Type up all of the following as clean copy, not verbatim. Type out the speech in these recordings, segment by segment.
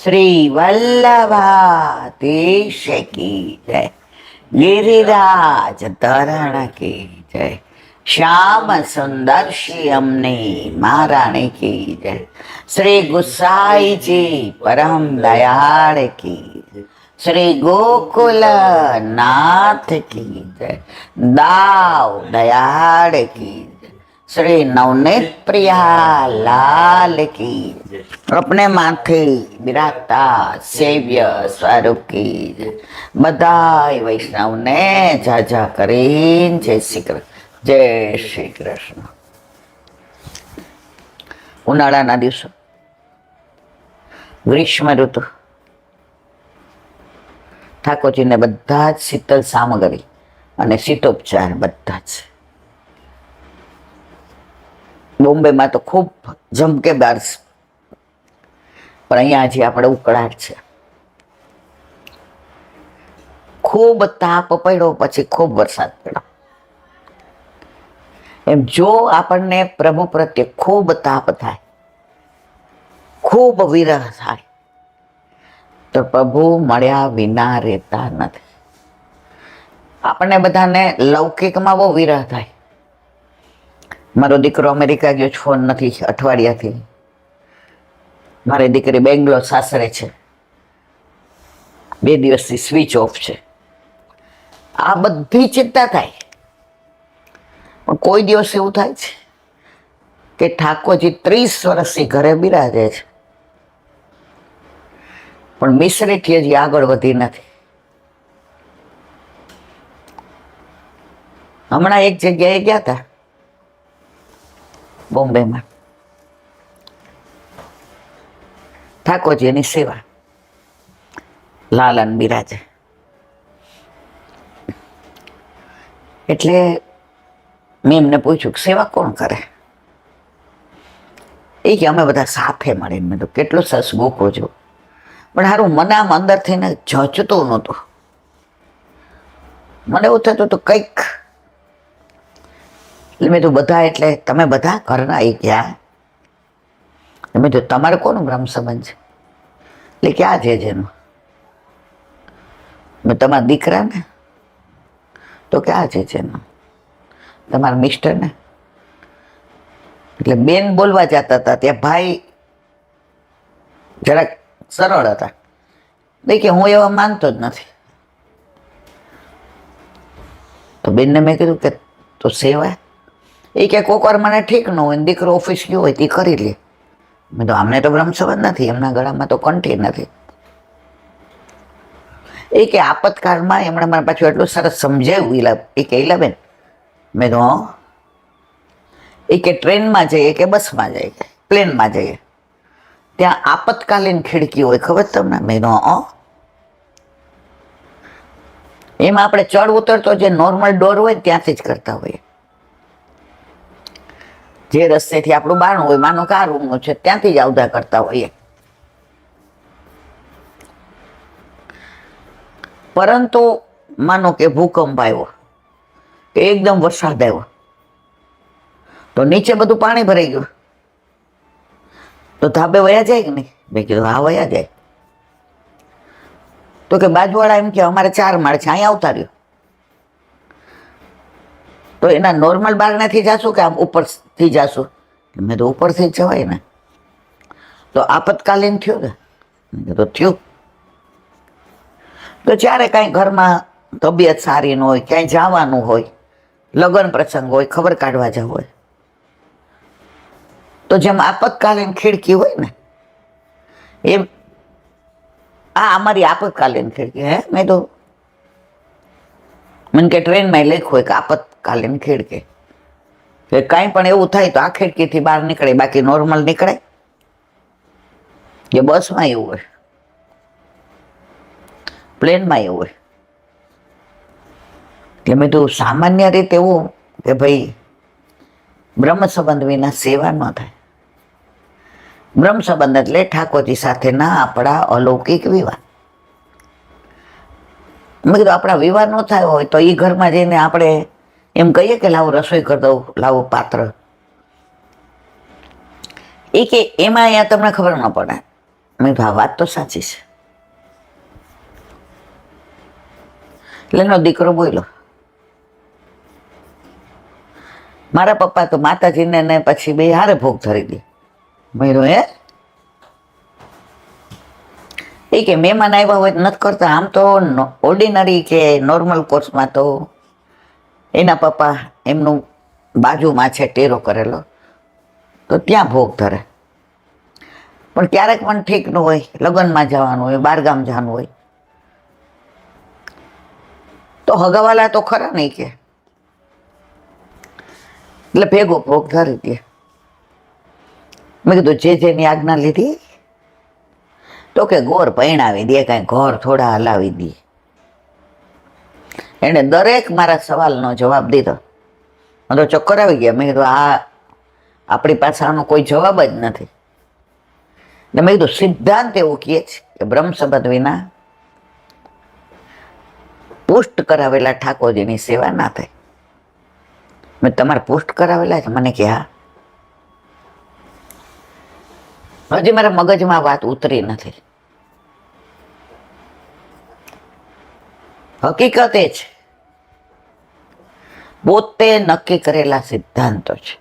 શ્રી વલ્લભાધીશ કી જય, गिरिराज धरण की जय, श्याम सुंदर श्यामने महारानी की जय, श्री गुसाई जी परम दयाल की जय, श्री गोकुल नाथ की जय, दाव दयाल की जय, श्री नवनीत प्रिया लाल की जय, अपने माथे बिराजता सेव्य स्वरूप की जय, बधाई वैष्णव ने जाजा करीन जय श्री कृष्ण, जय श्री कृष्ण। ઉનાળાના દિવસો, ગ્રીષ્મ ઋતુ, ઠાકોરજીને બધા જ શીતળ સામગ્રી અને શીતોપચાર બધા જ. બોમ્બેમાં તો ખૂબ જમકે બાર, પણ અહીંયા હજી આપણે ઉકળાટ છે. ખૂબ તાપ પડ્યો પછી ખૂબ વરસાદ પડ્યો. એમ જો આપણને પ્રભુ પ્રત્યે ખૂબ તાપ થાય, ખૂબ વિરહ થાય, તો પ્રભુ મળ્યા વિના રહેતા નથી. આપણને બધાને લૌકિકમાં બહુ વિરહ થાય. મારો દીકરો અમેરિકા ગયો, ફોન નથી અઠવાડિયાથી. મારી દીકરી બેંગ્લોર સાસરે છે, 2 દિવસથી સ્વિચ ઓફ છે. આ બધી ચિંતા થાય, પણ કોઈ દિવસ એવું થાય છે કે ઠાકોરજી 30 વર્ષથી ઘરે બિરાજે છે, પણ મિસરીથી હજી આગળ વધી નથી. હમણાં એક જગ્યાએ ગયા હતા બોમ્બેમાં, ઠાકોરજીની સેવા, લાલન બિરાજે. એટલે મેં એમને પૂછ્યું કે સેવા કોણ કરે? એ કે અમે બધા સાથે મળીને. મેં તો કેટલું સરસ ગોખો છો, પણ સારું મને આમ અંદર થઈને જચતું નહોતું. મને એવું થતું હતું કંઈક. એટલે મેં તો બધા, એટલે તમે બધા ઘરના એ ગયા? મેં તો તમારે કોનો બ્રહ્મ સંબંધ છે? એટલે ક્યાં છે જેનું? મેં તમારા દીકરાને? તો ક્યાં છે જેનું? તમારા મિસ્ટરને? એટલે બેન બોલવા જતા હતા, ત્યાં ભાઈ જરાક સરળ હતા. કે હું એવા માનતો જ નથી. તો બેનને મેં કીધું કે તો સેવા? એ કે કોક વાર મને ઠીક ન હોય, દીકરો ઓફિસ ગયો હોય તે કરી લે. મેં તો અમને તો બ્રહ્મ સંબંધ નથી, એમના ગળામાં તો કંઠી નથી. એ કે આપતકાળમાં એમણે મને પાછું એટલું સરસ સમજાવ્યું. એ કે ઈલાબેન, મેં તો એ કે ટ્રેનમાં જઈએ કે બસમાં જઈએ કે પ્લેનમાં જઈએ, ત્યાં આપતકાલીન ખિડકી હોય, ખબર તમને? મેં તો એમાં આપણે ચડ ઉતરતો જે નોર્મલ ડોર હોય ત્યાંથી જ કરતા હોઈએ. જે રસ્તેથી આપણું બારણું હોય, માનો કે આ રૂમનું છે, ત્યાંથી જ આવતા કરતા હોઈએ. પરંતુ માનો કે ભૂકંપ આવ્યો કે એકદમ વરસાદ આવ્યો, તો નીચે બધું પાણી ભરાઈ ગયું, તો ધાબે વયા જાય કે નહીં? મેં કીધું હા વયા જાય. તો કે બાજુવાળા એમ કે અમારે 4 માળ છે, અહીંયા આવતા રહ્યો. તો એના નોર્મલ બારણાથી જાશું કે આમ ઉપરથી જાશું? મેં તો ઉપરથી જ જવાય ને. તો આપતકાલીન થયું ને? મેં તો થયું. તો જ્યારે કાંઈ ઘરમાં તબિયત સારી ન હોય, ક્યાંય જવાનું હોય, લગ્ન પ્રસંગ હોય, ખબર કાઢવા જવું હોય, તો જેમ આપતકાલીન ખિડકી હોય ને, એમ આ અમારી આપતકાલીન ખિડકી. હે? મેં તો મને કે ટ્રેનમાં લખ્યું હોય કે આપતકાલીન ખિડકી, કે કાંઈ પણ એવું થાય તો આ ખિડકીથી બહાર નીકળે, બાકી નોર્મલ નીકળે? કે બસમાં એવું હોય, પ્લેનમાં એવું હોય? એટલે મેં તો સામાન્ય રીતે એવું કે ભાઈ બ્રહ્મ સંબંધ વિના સેવા ન થાય. બ્રહ્મ સંબંધ એટલે ઠાકોરજી સાથેના આપણા અલૌકિક વિવાહ. મેં કીધું આપણા વિવાહ ન થયો હોય તો એ ઘરમાં જઈને આપણે એમ કહીએ કે લાવો રસોઈ કરી દઉં, લાવો પાત્ર. એ કે એમાં અહીંયા તમને ખબર ન પડે. મેં કીધું આ વાત તો સાચી છે. એટલે એનો દીકરો બોલ્યો, મારા પપ્પા તો માતાજીને ને પછી બે હારે ભોગ ધરી દે. મેં કીધું એ કે મહેમાન આવ્યા હોય નથી કરતા, આમ તો ઓર્ડિનરી કે નોર્મલ કોર્સમાં તો એના પપ્પા એમનું બાજુમાં છે ટેરો કરેલો, તો ત્યાં ભોગ ધરે. પણ ક્યારેક પણ ઠીક ન હોય, લગ્નમાં જવાનું હોય, બહારગામ જવાનું હોય, તો હગાવાલા તો ખરા નહીં કે, એટલે ભેગો ભોગ ધરી દે. મેં કીધું જે જેની આજ્ઞા લીધી, તો કે ગોર પૈણાવી દે, કાંઈ ઘર થોડા હલાવી દે. એને દરેક મારા સવાલનો જવાબ દીધો. મને તો ચક્કર આવી ગયા. મેં કીધું આપણી પાસે આનો કોઈ જવાબ જ નથી. એટલે મેં કીધું સિદ્ધાંત એવું કહે છે કે બ્રહ્મ સંબંધ વિના પુષ્ટ કરાવેલા ઠાકોરજીની સેવા ના થાય. મેં તમારે પુષ્ટ કરાવેલા છે? મને કે હા. હજી મારા મગજમાં વાત ઉતરી નથી. હકીકત એ છે, પોતે નક્કી કરેલા સિદ્ધાંતો છે.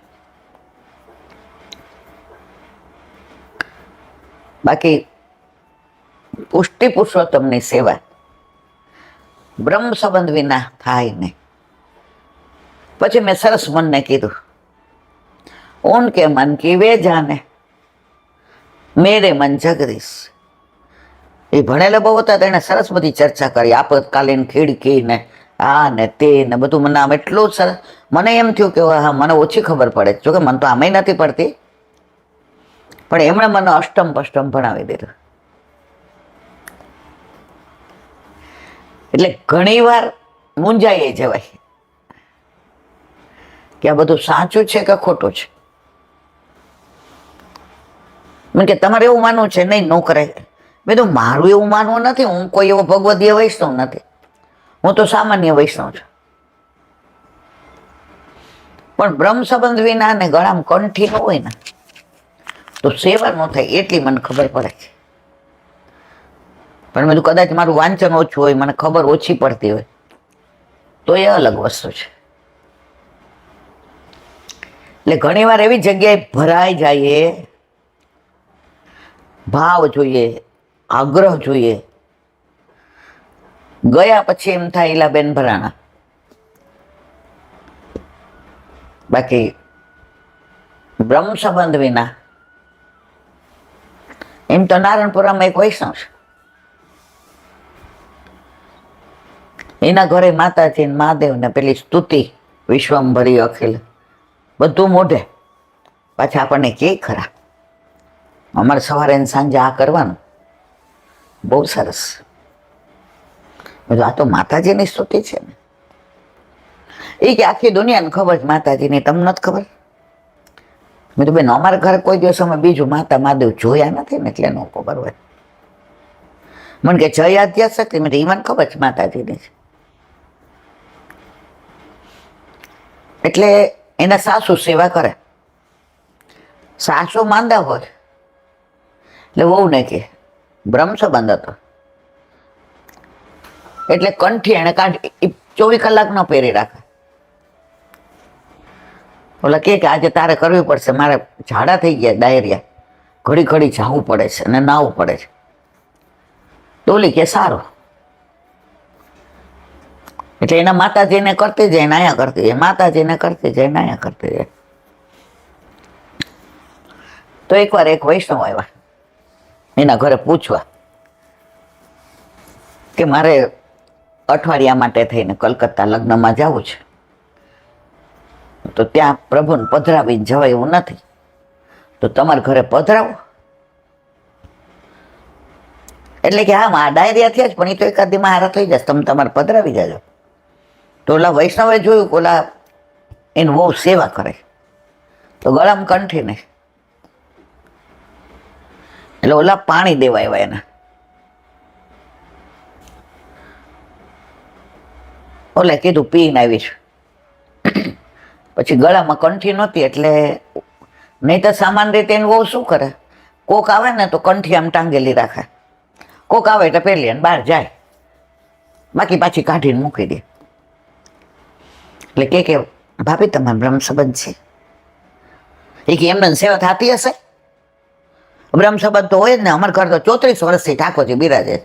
બાકી પુષ્ટિ પુરુષોત્તમની સેવા બ્રહ્મ સંબંધ વિના થાય નહીં. પછી મેં સરસ મનને કીધું, ઉનકે મન કી વે જાને, મેરે મન જગદીશ. એ ભણેલા બહુ હતા, તેને સરસ બધી ચર્ચા કરી, આપતકાલીન ખીડકી ને આ ને તે ને બધું. મને આમ એટલું સરસ, મને એમ થયું કે હા મને ઓછી ખબર પડે, જોકે મને તો આમેય નથી પડતી, પણ એમણે મને અષ્ટમ પષ્ટમ ભણાવી દીધું. એટલે ઘણી વાર મૂંઝાઈ જવાય કે આ બધું સાચું છે કે ખોટું છે. મેં કે તમારે એવું માનવું છે? નહીં, ન કરે. મેં તો મારું એવું માનવું નથી, હું કોઈ એવો ભગવદીય વૈષ્ણવ નથી, હું તો સામાન્ય વૈષ્ણવ છું. પણ બ્રહ્મ સંબંધ વિના ને ગળામાં કંઠી ન હોય ને તો સેવા ન થાય, એટલી મને ખબર પડે છે. પણ મેં કદાચ મારું વાંચન ઓછું હોય, મને ખબર ઓછી પડતી હોય, તો એ અલગ વસ્તુ છે. એટલે ઘણી વાર એવી જગ્યાએ ભરાઈ જાય, ભાવ જોઈએ, આગ્રહ જોઈએ, ગયા પછી એમ થાય એલા બેન ભરાણા. બાકી બ્રહ્મ સંબંધ વિના, એમ તો નારાયણપુરામાં એક વૈષ્ણવ છે, એના ઘરે માતાજી મહાદેવ ને પેલી સ્તુતિ વિશ્વંભરી અખિલ બધું મોઢે. પાછા આપણને કે ખરા, અમારે સવારે ને સાંજે આ કરવાનું, બહુ સરસ. આ તો માતાજીની સ્તુતિ છે ને. એ કે આખી દુનિયાને ખબર છે માતાજીની, તમને નથી ખબર? મેં તો બેન અમારા ઘરે કોઈ દિવસ અમે બીજું માતા મહાદેવ જોયા નથી ને, એટલે ન ખબર હોય. મને કે જય આદ્યા શક્તિ, મેં એ મને ખબર છે માતાજીની છે. એટલે એના સાસુ સેવા કરે, સાસુ માંદા હોય એટલે વહુ ને કે બ્રહ્મ સંબંધ હતો એટલે કંઠી એને કાઢી 24 કલાક ન પહેરી રાખે. ઓલા કે આજે તારે કરવી પડશે, મારે ઝાડા થઈ ગયા, ડાયરિયા, ઘડી ઘડી જાવું પડે છે અને નાવું પડે છે. તો ઓલી કે સારું. એટલે એના માતાજીને કરતી જાય, નાયા કરતી જાય, માતાજીને કરતી જાય, નાયા કરતી જાય. તો એકવાર એક વૈષ્ણવ આવ્યા એના ઘરે પૂછવા કે મારે અઠવાડિયા માટે થઈને કલકત્તા લગ્નમાં જવું છે, તો ત્યાં પ્રભુને પધરાવીને જવાય એવું નથી, તો તમારા ઘરે પધરાવો. એટલે કે હા આ ડાયરિયા થયા જ, પણ એ તો એકાદીમાં હારા થઈ જશે, તમે તમારે પધરાવી જાજો. તો ઓલા વૈષ્ણવે જોયું કે ઓલા એનું બહુ સેવા કરે, તો ગળામાં કંઠી નહીં, એટલે ઓલા પાણી દેવા આવ્યા એના. ઓલે કીધું પીને આવીશ. પછી ગળામાં કંઠી નહોતી, એટલે નહીં તો સામાન્ય રીતે એને બહુ શું કરે, કોક આવે ને તો કંઠી આમ ટાંગેલી રાખે, કોક આવે એટલે પહેલી અને બહાર જાય, બાકી પાછી કાઢીને મૂકી દે. એટલે કે ભાભી તમારે બ્રહ્મ સંબંધ છે? એ કે એમને સેવા થતી હશે? બ્રહ્મ સંબંધ તો હોય જ ને, અમારા ઘર તો 34 વર્ષથી ઠાકોરજી બિરાજે.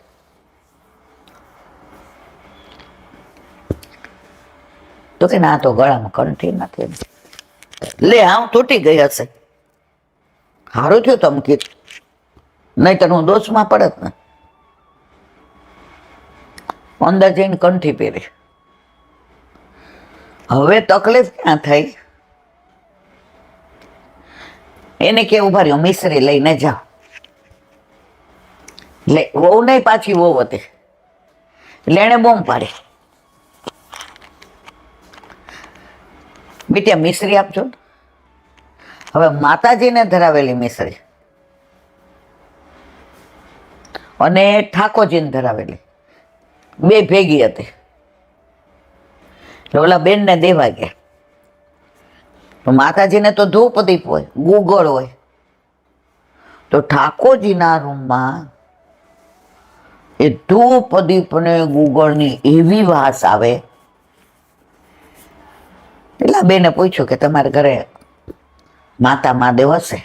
તો કે ના, તો ગળામાં કંઠી નથી. લે આમ તૂટી ગઈ હશે, સારું થયું તમે કીધું, નહીં તો હું દોષમાં પડત ને. અંદર જઈને કંઠી પહેરી. હવે તકલીફ ક્યાં થઈ? એને કે ઉભા રહ્યો, મિશ્રી લઈને જાઓ. એટલે વહુ નહીં, પાછી વહુ હતી. એટલે એને બોમ્બ પાડી, બેટા મિશ્રી આપજો ને. હવે માતાજીને ધરાવેલી મિશ્રી અને ઠાકોરજીને ધરાવેલી બે ભેગી હતી. એટલે ઓલા બેનને દેવા ગયા. તો માતાજીને તો ધૂપ દીપ હોય, ગુગળ હોય, તો ઠાકોરજીના રૂમમાં એ ધૂપ દીપ ને ગુગળની એવી વાસ આવે. એટલે બેને પૂછ્યું કે તમારા ઘરે માતા મહાદેવ હશે?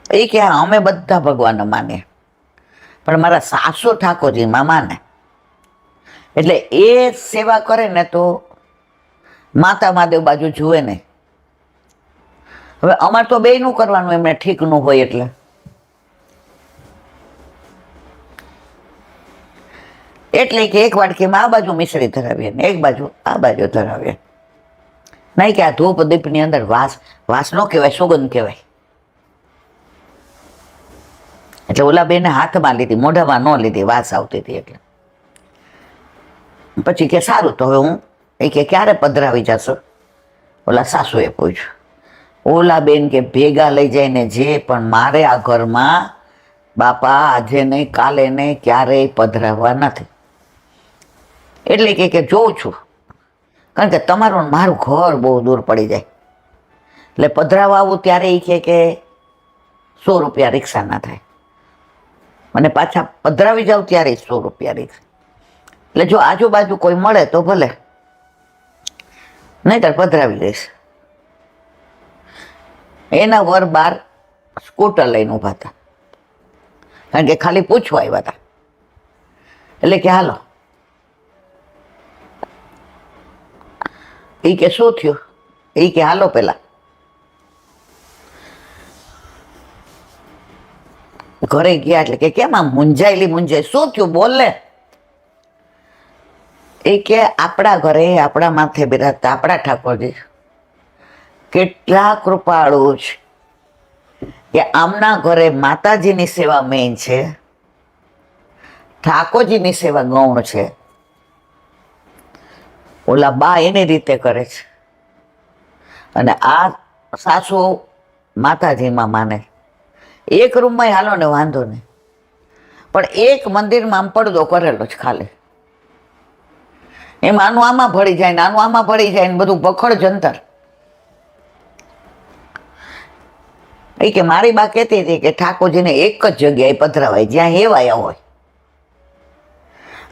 એ કે હા, અમે બધા ભગવાન માને, પણ મારા સાસુ ઠાકોરજીમાં માને. એટલે એ સેવા કરે ને તો માતા મહાદેવ બાજુ જુએ નહીં. હવે અમારે તો બેયનું કરવાનું, એમને ઠીકનું હોય. એટલે કે એક વાડકીમાં આ બાજુ મિશ્રી ધરાવીએ ને એક બાજુ આ બાજુ ધરાવીએ. નહીં કે આ ધૂપ દીપની અંદર વાસ ન કહેવાય, સુગંધ કહેવાય. એટલે ઓલા બેને હાથમાં લીધી, મોઢામાં ન લીધી, વાસ આવતી હતી. એટલે પછી કે સારું, તો હવે હું એ કે ક્યારે પધરાવી જશો? ઓલા સાસુએ પૂછ્યું. ઓલા બેન કે ભેગા લઈ જાય ને જે, પણ મારે આ ઘરમાં બાપા આજે નહીં, કાલે નહીં, ક્યારેય પધરાવવા નથી. એટલે કે જોઉં છું, કારણ કે તમારું મારું ઘર બહુ દૂર પડી જાય. એટલે પધરાવા આવું ત્યારે એ કે 100 રૂપિયા રિક્ષાના થાય, અને પાછા પધરાવી જાવ ત્યારે 100 રૂપિયા રિક્ષા. એટલે જો આજુબાજુ કોઈ મળે તો ભલે, નહીંતર પધરાવી દઈશ. એના વર બાર સ્કૂટર લઈને ઊભા હતા, કારણ કે ખાલી પૂછવા આવ્યા હતા. એટલે કે હાલો. એ કે શું થયું? એ કે હાલો પેલા. ઘરે ગયા એટલે કે કેમ આમ મૂંઝાય, શું થયું બોલ ને. એ કે આપણા ઘરે આપણા માથે બિરાજતા આપણા ઠાકોરજી કેટલા કૃપાળુ છે કે આમના ઘરે માતાજીની સેવા મેઇન છે, ઠાકોરજીની સેવા ગૌણ છે. ઓલા બા એની રીતે કરે છે, અને આ સાસુ માતાજીમાં માને. એક રૂમમાં હાલો ને વાંધો નહીં, પણ એક મંદિરમાં આમ પડદો કરેલો છે ખાલી. એમ આનું આમાં ભળી જાય ને આનું આમાં ભળી જાય ને બધું ભખડ જંતર. એ કે મારી બા કહેતી હતી કે ઠાકોરજીને એક જ જગ્યાએ પધરાવાય જ્યાં હેવાયા હોય.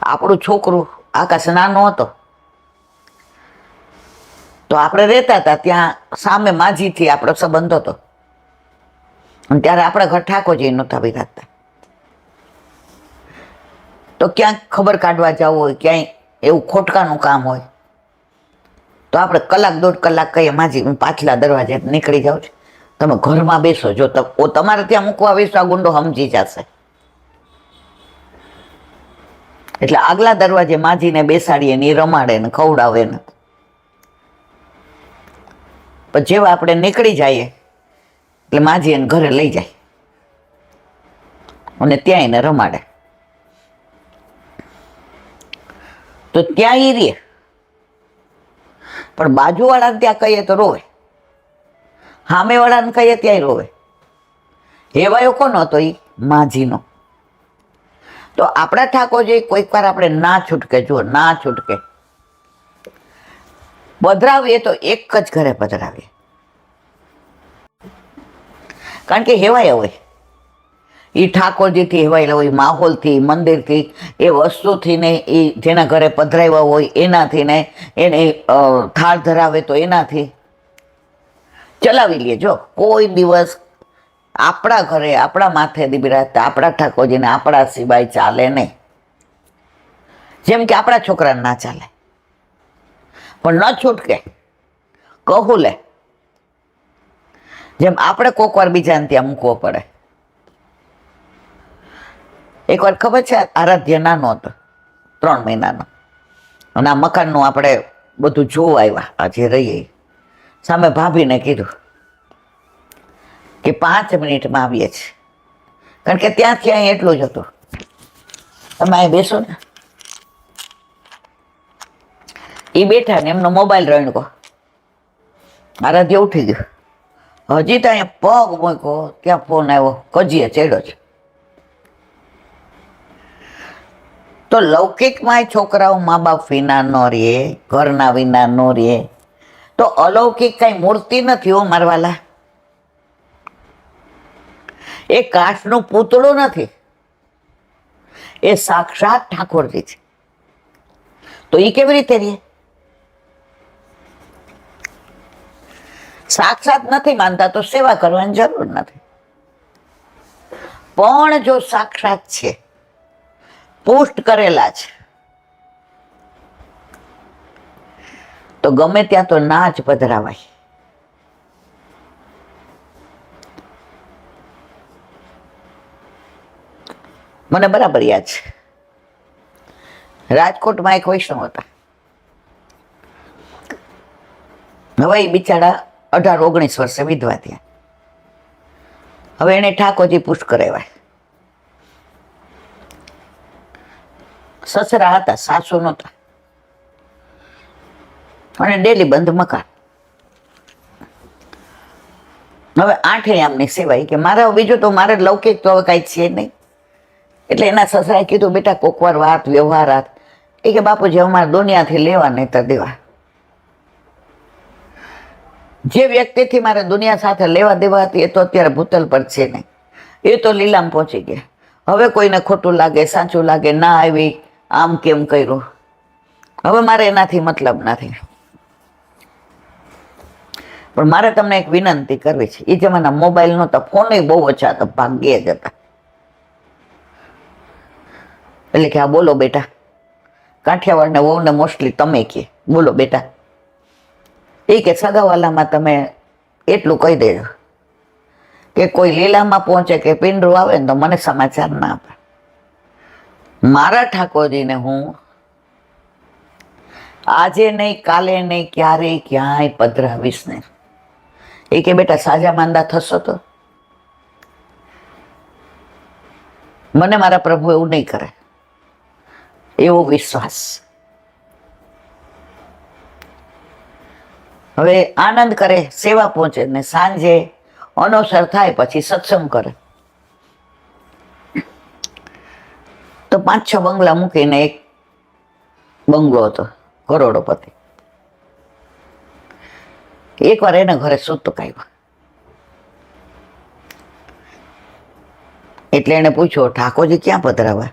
આપણું છોકરું આકાશ નાનો હતો તો આપણે રહેતા હતા ત્યાં સામે માજીથી આપણો સંબંધ હતો, અને ત્યારે આપણા ઘર ઠાકોરજી નહોતા બિરાજતા. તો ક્યાંક ખબર કાઢવા જવું હોય, ક્યાંય એવું ખોટકાનું કામ હોય તો આપણે 1-1.5 કલાક કહીએ, માજી હું પાછલા દરવાજે નીકળી જાઉં છું, તમે ઘરમાં બેસો. જો તમારે ત્યાં મૂકવા બેસો, આ ગુંડો સમજી જશે. એટલે આગલા દરવાજે માજીને બેસાડીએ ને એ રમાડે ને ખવડાવે ને. પણ જેવા આપણે નીકળી જઈએ એટલે માજી એને ઘરે લઈ જાય અને ત્યાં એને રમાડે. તો ત્યાં એ રે, પણ બાજુવાળાને ત્યાં કહીએ તો રોવે, સામેવાળાને કહીએ ત્યાંય રોવે. હેવાયો કોનો હતો? એ માજીનો. તો આપણા ઠાકોરજી કોઈક વાર આપણે ના છૂટકે, જુઓ ના છૂટકે પધરાવીએ તો એક જ ઘરે પધરાવીએ. કારણ કે હેવાયા હોય, એ ઠાકોરજીથી હેવાયેલા હોય, માહોલથી, મંદિરથી, એ વસ્તુથી ને, એ જેના ઘરે પધરાવ્યા હોય એનાથી ને, એને થાળ ધરાવે તો એનાથી ચલાવી લે. જો કોઈ દિવસ આપણા ઘરે આપણા માથે બિરાજતા આપણા ઠાકોરજીને આપણા સિવાય ચાલે નહીં. જેમ કે આપણા છોકરાને ના ચાલે, પણ ન છૂટકે કહું લે, જેમ આપણે કોક વાર બીજાને ત્યાં મૂકવો પડે. એક વાર ખબર છે, આરાધ્ય નાનો હતો, 3 મહિનાનો, અને આ મકાનનું આપણે બધું જોવા આવ્યા, આજે રહીએ, સામે ભાભીને કીધું કે 5 મિનિટમાં આવીએ છીએ, કારણ કે ત્યાંથી અહીં એટલું જ હતું, તમે અહીં બેસો ને. એ બેઠા ને એમનો મોબાઈલ રણકો, આરાધ્ય ઉઠી ગયો, હજી તો અહીંયા પગ મૂક્યો ત્યાં ફોન આવ્યો, કજીએ ચડ્યો છે. તો લૌકિકમાં છોકરાઓ મા બાપ વિના ન રહે, ઘરના વિના ન રહે, તો અલૌકિક કઈ મૂર્તિ નથી હો મારવાલા, એ કાચનું પૂતળું નથી, એ સાક્ષાત ઠાકોરજી છે. તો એ કેવી રીતે રહે? સાક્ષાત નથી માનતા તો સેવા કરવાની જરૂર નથી, પણ જો સાક્ષાત છે, પુષ્ટ કરેલા છે, તો ગમે ત્યાં તો ના જ પધરાવાય. મને બરાબર યાદ છે, રાજકોટમાં એક વૈષ્ણવ હતા. હવે એ બિચારા 18-19 વર્ષે વિધવા થયા. હવે એને ઠાકોરજી પુષ્ટ કરાવ્યા. સસરા હતા, સાસુ નહોતા, અને ડેલી બંધ મકાન. હવે 8 આમની સેવા, કે મારે બીજું તો મારે લૌકિક તો હવે કાંઈ છે નહીં. એટલે એના સસરાએ કીધું, બેટા કોક વાર વાત વ્યવહાર હાથ, એ કે બાપુજી અમારે દુનિયાથી લેવા નહીં તો દેવા. જે વ્યક્તિથી મારે દુનિયા સાથે લેવા દેવા હતી એ તો અત્યારે ભૂતલ પર છે નહીં, એ તો લીલામ પહોંચી ગયા. હવે કોઈને ખોટું લાગે, સાચું લાગે, ના આવી, આમ કેમ કર્યું, હવે મારે એનાથી મતલબ નથી. પણ મારે તમને એક વિનંતી કરવી છે. એ જમાના મોબાઈલ નહોતા, ફોન બહુ ઓછા હતા, ભાગ્યે જ હતા. એટલે કે આ બોલો બેટા, કાઠિયાવાડને વહુને મોસ્ટલી તમે કે બોલો બેટા, એ કે સગાવાલામાં તમે એટલું કહી દેજો કે કોઈ લીલામાં પહોંચે કે પિંડરું આવે ને તો મને સમાચાર ના આપે. મારા ઠાકોરજીને હું આજે નહીં, કાલે નહીં, ક્યારેય ક્યાંય પધરાવીશ નહીં. એ કે બેટા સાજા માંદા થશો તો મને મારા પ્રભુ એવું નહીં કરે, એવો વિશ્વાસ. હવે આનંદ કરે, સેવા પહોંચે, ને સાંજે અનોસર થાય પછી સત્સંગ કરે. તો 5-6 બંગલા મૂકીને એક બંગલો હતો, કરોડોપતિ. એકવાર એના ઘરે સૂતક આવ્યો, એટલે એને પૂછ્યો, ઠાકોરજી ક્યાં પધરાવા?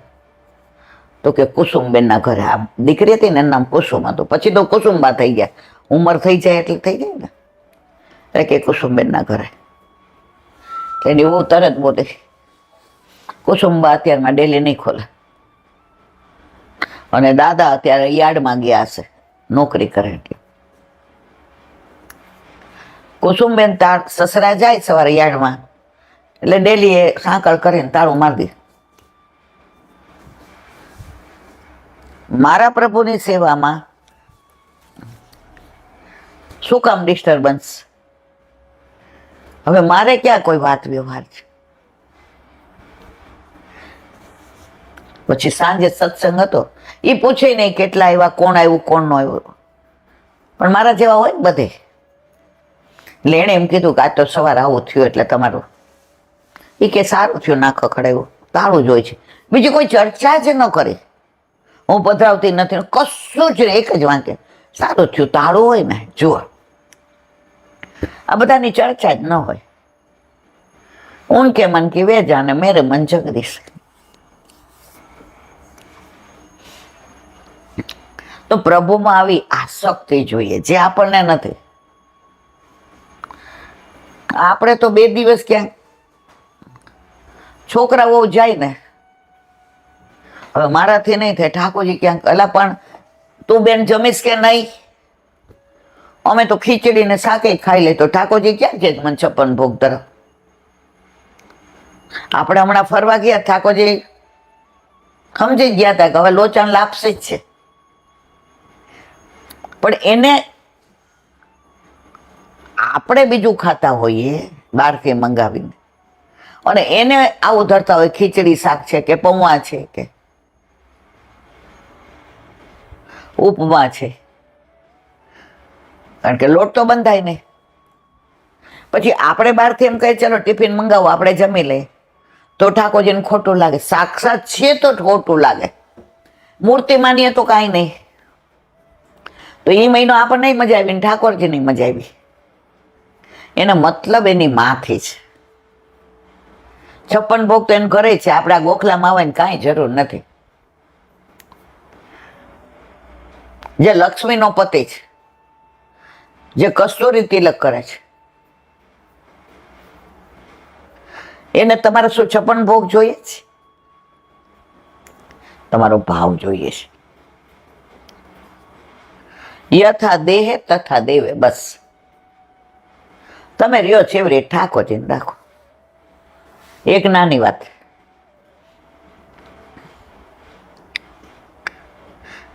તો કે કુસુમબેનના ઘરે. આ દીકરી હતી ને એનું નામ કુસુમ હતું, પછી તો કુસુમબા થઈ ગયા, ઉંમર થઈ જાય એટલે થઈ જાય ને, એટલે કે કુસુમબેનના ઘરે. એની બહુ તરત બોલી, કુસુમબા અત્યારમાં ડેલી નહીં ખોલે, અને દાદા અત્યારે યાર્ડમાં ગયા હશે, નોકરી કરે. એટલે કુસુમબેન સસરા જાય સવારે યાર્ડમાં, એટલે ડેલી એ સાંકળ કરીને તાળું મારી દે. મારા પ્રભુની સેવામાં શું કામ ડિસ્ટર્બન્સ? હવે મારે ક્યાં કોઈ વાત વ્યવહાર છે? પછી સાંજે સત્સંગ હતો, એ પૂછે નહીં કેટલા આવ્યા, કોણ આવ્યું, કોણ ન આવ્યું, પણ મારા જેવા હોય ને બધે. એટલે એણે એમ કીધું કે આજ તો સવારે આવું થયું એટલે તમારું. એ કે સારું થયું, ના ખખડાયું, તાળું જ હોય છે, બીજી કોઈ ચર્ચા જ ન કરી. હું પધરાવતી નથી, કશું જ એક જ વાંકે સારું થયું, તાળું હોય ને. જુઓ, આ બધાની ચર્ચા જ ન હોય. उनके मन की वे जाने, मेरे मन जगदीश। તો પ્રભુમાં આવી આસક્તિ જોઈએ, જે આપણને નથી. આપણે તો 2 દિવસ ક્યાંક છોકરાઓ જાય ને, હવે મારાથી નહીં થાય, ઠાકોરજી ક્યાંક અલા પણ તું બેન જમીશ કે નહીં, અમે તો ખીચડી ને શાકે ખાઈ લે, તો ઠાકોરજી ક્યાં છે મને 56 ભોગ તરફ. આપણે હમણાં ફરવા ગયા, ઠાકોરજી સમજી ગયા હતા કે હવે લોચાન લાપશે જ છે, પણ એને આપણે બીજું ખાતા હોઈએ બહારથી મંગાવીને, અને એને આવું ધરતા હોય ખીચડી શાક છે કે પૌવા છે કે ઉપમા છે, કારણ કે લોટ તો બંધાય નહીં. પછી આપણે બહારથી એમ કહીએ ચલો ટિફિન મંગાવો, આપણે જમી લઈએ, તો ઠાકોરજીને ખોટું લાગે. સાક્ષાત છે તો ખોટું લાગે, મૂર્તિ માનીએ તો કાંઈ નહીં. તો એ મહિનો આપણને નહીં મજા આવી ને ઠાકોરજી નહીં મજા આવી. એનો મતલબ એની માથી છે. 56 ભોગ તો એને ઘરે છે, આપણા ગોખલામાં આવવાની કાંઈ જરૂર નથી. જે લક્ષ્મીનો પતિ છે, જે કસ્તુરી તિલક કરે છે, એને તમારે શું 56 ભોગ જોઈએ છે? તમારો ભાવ જોઈએ છે. યથા દેહે તથા દેવે, બસ તમે રહ્યો છે એવી રીતે ઠાકોરજીને રાખો. એક નાની વાત,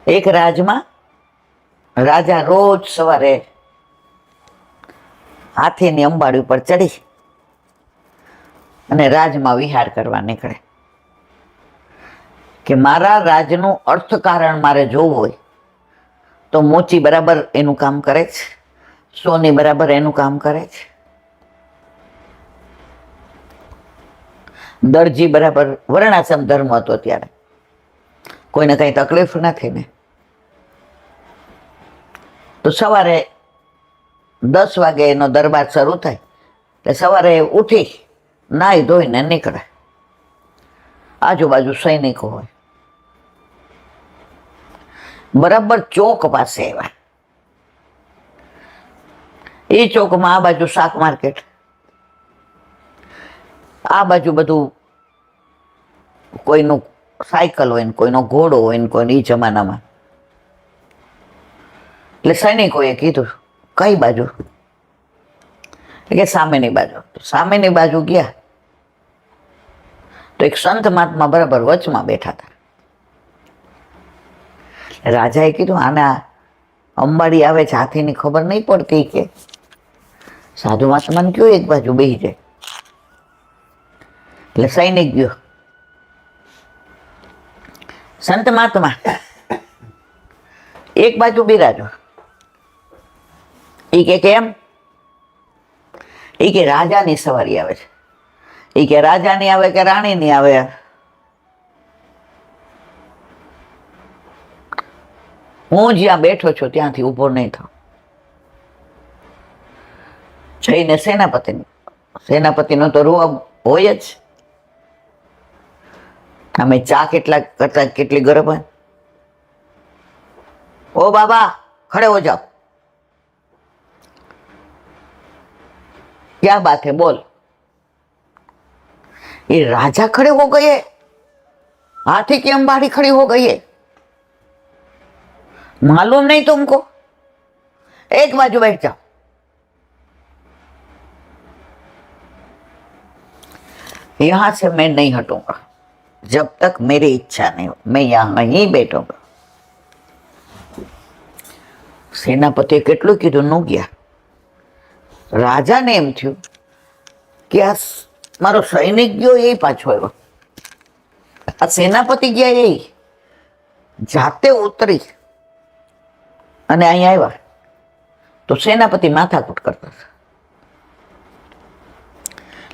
એક રાજમાં રાજા રોજ સવારે હાથીની અંબાડી ઉપર ચડી અને રાજમાં વિહાર કરવા નીકળે કે મારા રાજનું અર્થકારણ મારે જોવું હોય તો મોચી બરાબર એનું કામ કરે છે, સોની બરાબર એનું કામ કરે છે, દરજી બરાબર. વર્ણાશ્રમ ધર્મ હતો ત્યારે, કોઈને કઈ તકલીફ નથી ને. તો સવારે 10 વાગે એનો દરબાર શરૂ થાય, એટલે સવારે ઉઠી નાહી ધોઈને નીકળે. આજુબાજુ સૈનિકો હોય. બરાબર ચોક પાસે આવ્યા. એ ચોકમાં આ બાજુ શાક માર્કેટ, આ બાજુ બધું કોઈનું સાયકલ હોય ને કોઈનો ઘોડો હોય ને કોઈને એ જમાનામાં. એટલે સૈનિકોએ કીધું કઈ બાજુ? કે સામેની બાજુ. સામેની બાજુ ગયા તો એક સંત મહાત્મા બરાબર વચમાં બેઠા હતા. રાજાએ કીધું આના અંબાડી આવે છે, હાથીની ખબર નહીં પડતી કે સાધુ મહાત્માને કયો એક બાજુ બેસી જાય. એટલે સૈનિક ગયો, સંત મહાત્મા એક બાજુ બિરાજો. એ કે કેમ? એ કે રાજાની સવારી આવે છે. એ કે રાજાની આવે કે રાણીની આવે? હું જ્યાં બેઠો છું ત્યાંથી ઊભો નહીં થાઉં. જઈને સેનાપતિનો તો રૂઆબ હોય જ. અમે ચા કેટલા કરતા કેટલી ગરમ હોય. ओ बाबा खड़े हो जाओ, क्या बात है बोल. ये राजा खड़े हो गए, हाथी की अंबाड़ी खड़ी हो गई है, मालूम नहीं तुमको? एक बाजू बैठ जाओ. यहां से मैं नहीं हटूंगा जब तक मेरी इच्छा नहीं हो. मैं यहां ही बैठूंगा. સેનાપતિએ કેટલું કીધું, ન ગયા. રાજાને એમ થયું કે આ મારો સૈનિક ગયો એ પાછો આવ્યો, આ સેનાપતિ ગયા એ જાતે ઉતરી અને અહીંયા આવ્યા. તો સેનાપતિ માથાકૂટ કરતા હતા.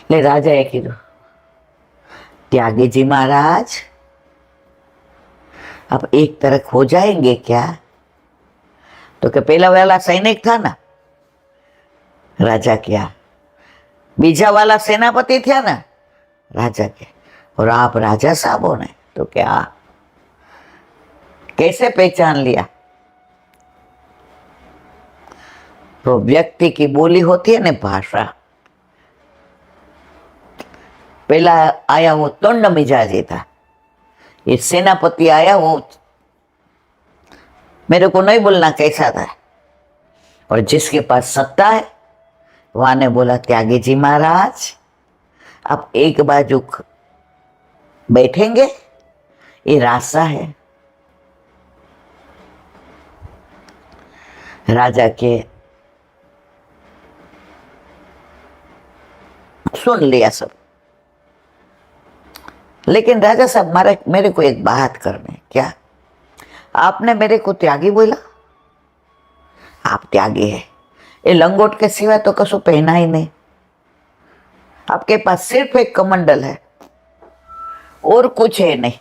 એટલે રાજાએ કીધું, त्यागी महाराज अब एक तरफ हो जाएंगे क्या? तो कि पहला वाला सैनिक था ना. राजा क्या बीजा वाला सेनापति थे ना। राजा के और आप राजा साहब हो ने? तो क्या कैसे पहचान लिया? तो व्यक्ति की बोली होती है ना, भाषा। पहला आया वो तोंड मिजाजी था, ये सेनापति आया वो मेरे को नहीं बोलना कैसा था। और जिसके पास सत्ता है वहां ने बोला, त्यागी जी महाराज आप एक बाजू बैठेंगे, ये रास्ता है। राजा के सुन लिया सब, लेकिन राजा साहब मेरे को एक बात करनी। क्या? आपने मेरे को त्यागी बोला? आप त्यागी है, ये लंगोट के सिवा तो कसो पहना ही नहीं। आपके पास सिर्फ एक कमंडल है और कुछ है नहीं।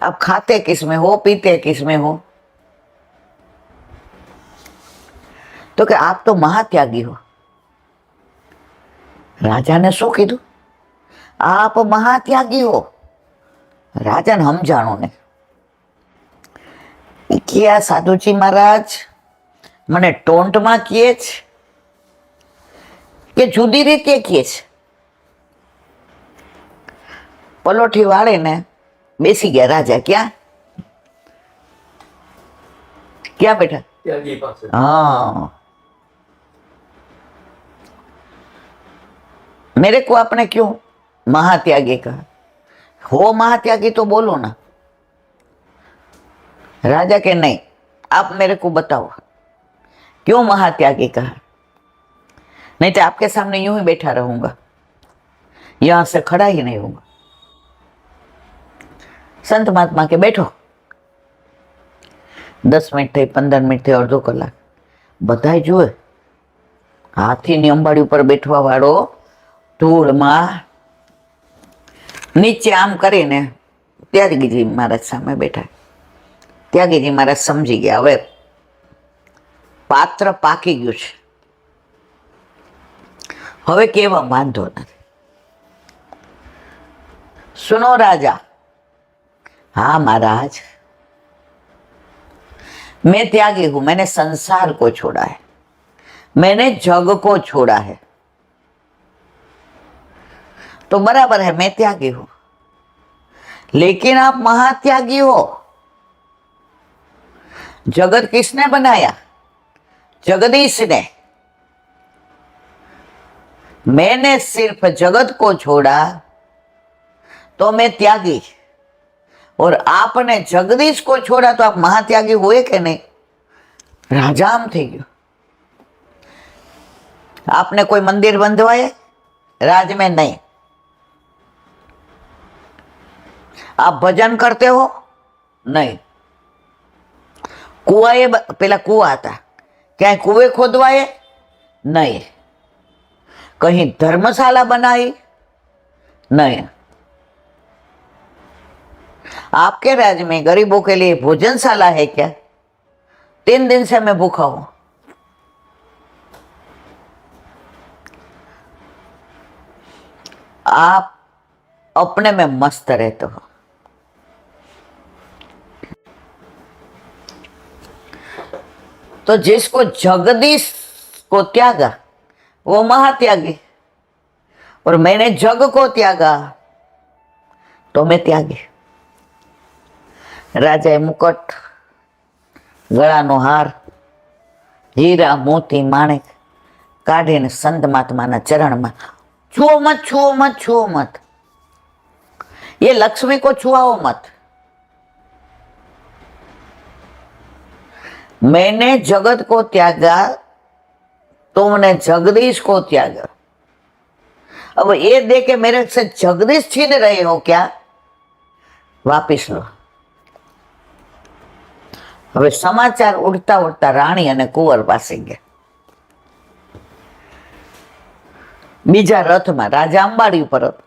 आप खाते किस में हो, पीते किस में हो? तो क्या आप तो महात्यागी हो। राजा ने शू कीधु? आप महात्यागी हो। राजा ने हम जानो ने क्या साधुजी महाराज मने टोंट में किए के जुदी रीते किए? पलोठी वाले ने बेसी गया राजा। क्या क्या बेटा? हाँ, मेरे को आपने क्यों महात्यागी कहा? हो महात्यागी तो बोलो ना। राजा के नहीं, आप मेरे को बताओ क्यों महात्यागी कहा? नहीं तो आपके सामने यूं ही बैठा रहूंगा, यहां से खड़ा ही नहीं होऊंगा। संत महात्मा के बैठो 10 मिनट थे, 15 मिनट थे, अर्धो कलाक बधाई जुए। हाथी ની અંબાડી ઉપર બેઠવા વાળો ધૂળમાં નીચે આમ કરીને ત્યાગીજી મહારાજ સામે બેઠા। ત્યાગીજી મહારાજ સમજી ગયા હવે પાત્ર પાકી ગયું છે, હવે કેવા વાંધો નથી। सुनो राजा। हाँ महाराज, मैं त्यागी हूं, मैंने संसार को छोड़ा है, मैंने जग को छोड़ा है। तो बराबर है, मैं त्यागी हूं, लेकिन आप महात्यागी हो। जगत किसने बनाया? जगदीश ने। मैंने सिर्फ जगत को छोड़ा तो मैं त्यागी, और आपने जगदीश को छोड़ा तो आप महात्यागी हुए कि नहीं? राजाम थी गयो। आपने कोई मंदिर बंधवाए? राज में नहीं। आप भजन करते हो? नहीं। कुआए पेला कुआ था, क्या कुएं खोदवाए? नहीं। कहीं धर्मशाला बनाई? नहीं। आपके राज्य में गरीबों के लिए भोजनशाला है क्या? 3 दिन से मैं भूखा हूं। आप अपने में मस्त रहते हो। तो जिसको जगदीश को त्यागा वो महात्यागी, और मैंने जग को त्यागा तो मैं त्यागी। राजाए मुकुट, गळानो हार, हीरा मोती माणिक काढीने संत महात्माना चरणमां छुओ मत, छुओ मत, छुओ मत। ये लक्ष्मी को छुआओ मत। मैंने जगत को त्यागा, तुमने जगदीश को त्यागा। अब ये दे के मेरे से जगदीश छीन रहे हो क्या? वापिस लो। હવે સમાચાર ઉડતા ઉડતા રાણી અને કુંવર પાસે ગયા। બીજા રથમાં, રાજા અંબાડી ઉપર હતો,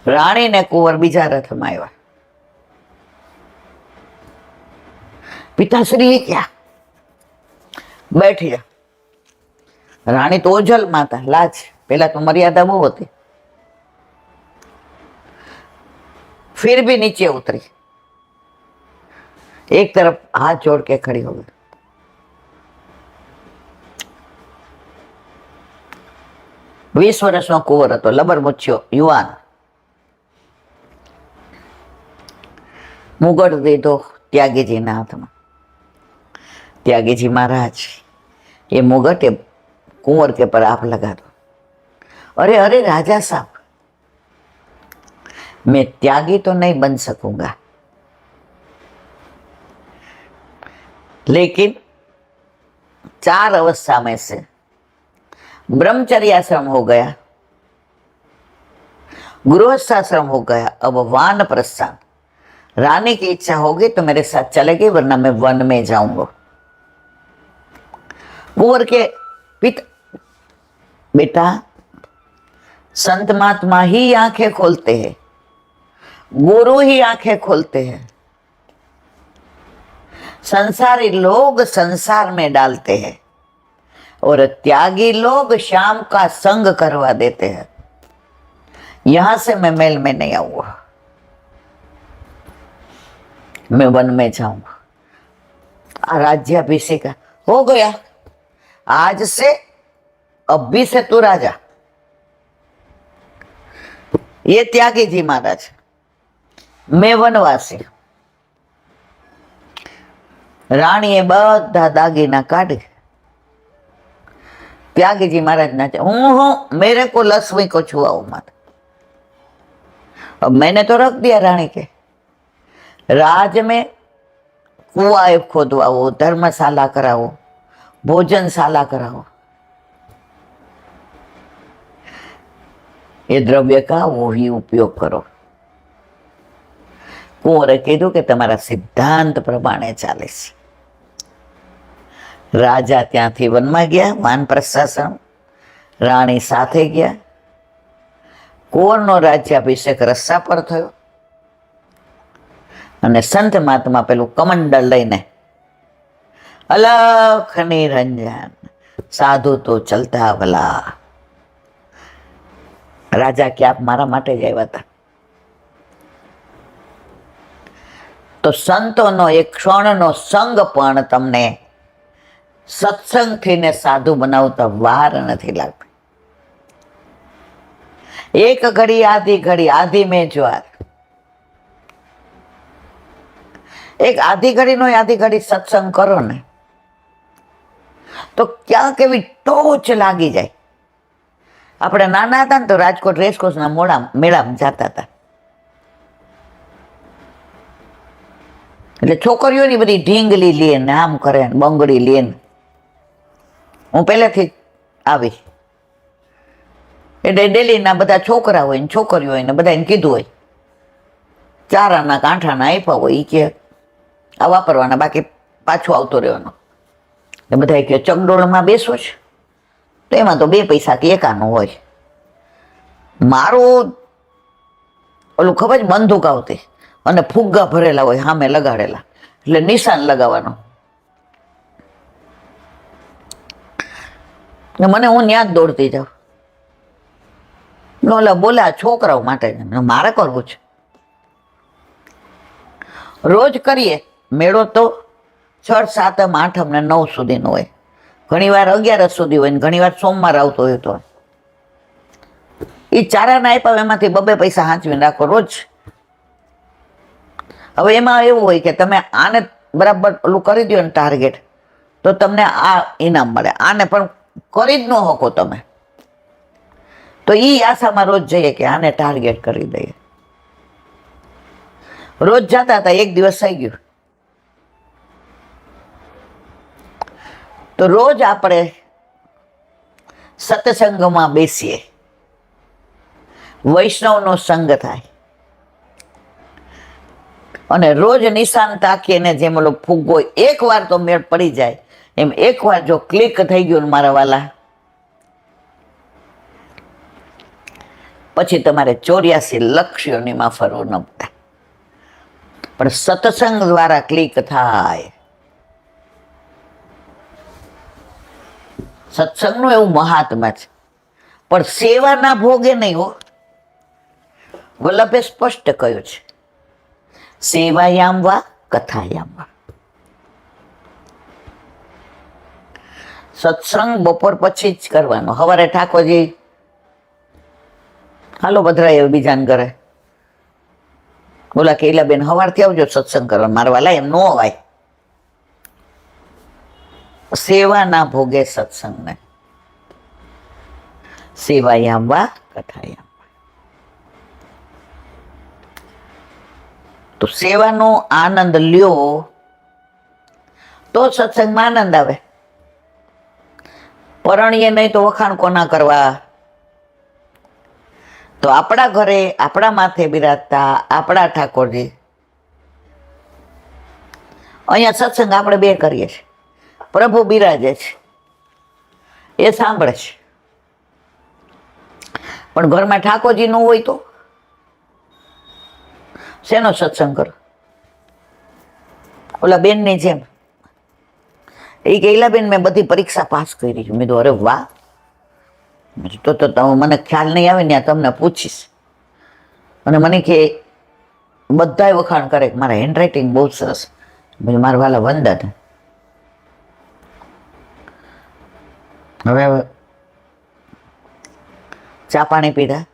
રાણી ને કુંવર બીજા રથમાં આવ્યા। पिताश्री क्या? बैठ जा। રાણી તો ઓજલમાં હતા, લાજ. પેલા તો મર્યાદા બહુ હતી. फिर भी नीचे उतरी, एक तरफ हाथ जोड़ के खड़ी हो गई. વીસ વર્ષનો કુંવર હતો, લબર મૂછ્યો યુવાન. મુગટ દીધો ત્યાગીજીના હાથમાં. त्यागी जी महाराज ये मुगट कुंवर के पर आप लगा दो. अरे अरे राजा साहब, मैं त्यागी तो नहीं बन सकूंगा, लेकिन 4 अवस्था में से ब्रह्मचर्याश्रम हो गया, गृहस्थाश्रम हो गया, अब वानप्रस्थान. रानी की इच्छा होगी तो मेरे साथ चलेगी, वरना मैं वन में जाऊंगा. कुंवर के पिता, बेटा संत महात्मा ही आंखें खोलते हैं, गुरु ही आंखें खोलते हैं. संसारी लोग संसार में डालते हैं और त्यागी लोग शाम का संग करवा देते हैं. यहां से मैं महल में नहीं आऊंगा, मैं वन में जाऊंगा. राज्याभिषेक हो गया, आज से अभी से तू राजा. ये त्यागी जी महाराज, मैं वनवासी. राणीए બધા દાગીના કાઢી. त्यागी जी महाराज नाचे, हूँ मेरे को लक्ष्मी को छुआओ मत. अब मैंने तो रख दिया रानी के राज में, कुआं खोदवाओ, धर्मशाला कराओ, भोजनशाला कराओ. ये द्रव्य का वो ही उपयोग करो. कुंवरे कीधुं के तमारा सिद्धांत प्रमाणे चाले छे. राजा त्यांथी वनमा गया, वानप्रस्थाश्रम. राणी साथे गया. कुंवरनो राज्याभिषेक रस्सा पर थयो અને સંત મહાત્મા પેલું કમંડળ લઈને અલખ નિરંજન સાધુ તો ચલતા ભલા. રાજા કે આપ મારા માટે જ આવ્યા હતા. તો સંતોનો એક ક્ષણનો સંગ પણ તમને સત્સંગથી ને સાધુ બનાવતા વાર નથી લાગતી. એક ઘડી આધી મેં જ્વાર. એક આધી ઘડી સત્સંગ કરો ને તો ક્યાંક એવી ટોચ લાગી જાય. આપણે નાના હતા ને તો રાજકોટ રેસકોર્સના મેળામાં જતા હતા, એટલે છોકરીઓની બધી ઢીંગલી લે ને આમ કરે ને બંગડી લે ને. હું પહેલેથી આવી એટલે ડેલીના બધા છોકરા હોય ને છોકરીઓ હોય ને બધાને કીધું હોય, ચારાના કાંઠાના આપ્યા હોય, એ કે આ વાપરવાના, બાકી પાછું આવતો રહેવાનું. એ બધા કહે ચકડોળમાં બેસો છે તો એમાં તો 2 પૈસા કે એકાનું હોય. મારું ઓલું ખબર બંદૂક આવતી અને ફુગ્ગા ભરેલા હોય સામે લગાડેલા, એટલે નિશાન લગાવવાનું. મને હું ત્યાં જ દોડતી જાઉં. ઓલા બોલા છોકરાઓ માટે મારે કરવું છે. રોજ કરીએ મેળો તો 6, 7, 8 ને 9 સુધીનો હોય, ઘણી વાર 11 સુધી હોય ને ઘણી વાર સોમવાર આવતો હોય. તો એ ચારાના આપ્યા એમાંથી 2 પૈસા સાચવીને રાખો રોજ. હવે એમાં એવું હોય કે તમે આને બરાબર ઓલું કરી દો ને ટાર્ગેટ, તો તમને આ ઇનામ મળે. આને પણ કરી જ ન શકો તમે, તો એ આશામાં રોજ જઈએ કે આને ટાર્ગેટ કરી દઈએ. રોજ જતા હતા. એક દિવસ થઈ ગયું તો રોજ આપણે સત્સંગમાં બેસીએ, વૈષ્ણવનો સંગ થાય અને રોજ નિશાન તાકીને જેમ ઓલો ફુગ્ગો એકવાર તો મેળ પડી જાય એમ એકવાર જો ક્લિક થઈ ગયું ને મારા વાલા, પછી તમારે 84 લક્ષ્યોનીમાં ફરવું ન પડે. પણ સત્સંગ દ્વારા ક્લિક થાય. સત્સંગનું એવું મહાત્મા છે, પણ સેવાના ભોગે નહીં હો. વલ્લભે સ્પષ્ટ કહ્યું છે, સેવાયામ વા કથાયામ વા. સત્સંગ બપોર પછી જ કરવાનો. સવારે ઠાકોરજી હાલો પધરાય બીજાને ઘરે, બોલા કે બેન સવારથી આવજો સત્સંગ કરવા, મારા વાલા એમ નો અવાય. સેવાના ભોગે સત્સંગને. સેવાયામ વા કથાયામ. તો સેવાનો આનંદ લ્યો તો સત્સંગમાં આનંદ આવે. પરણીએ નહીં તો વખાણ કોના કરવા? તો આપણા ઘરે આપણા માથે બિરાજતા આપણા ઠાકોરજી. અહીંયા સત્સંગ આપણે બે કરીએ છીએ, પ્રભુ બિરાજે છે, એ સાંભળે છે. પણ ઘરમાં ઠાકોરજી ન હોય તો શેનો સત્સંગ કરો? ઓલા બેનની જેમ એ કે બેન મેં બધી પરીક્ષા પાસ કરી છે. મેં તો અરે વાહ, તો મને ખ્યાલ નહીં આવે ને તમને પૂછીશ. અને મને કે બધાય વખાણ કરે કે મારા હેન્ડરાઇટિંગ બહુ સરસ. મારા વાલા વંદન. હવે ચા પાણી પીધા,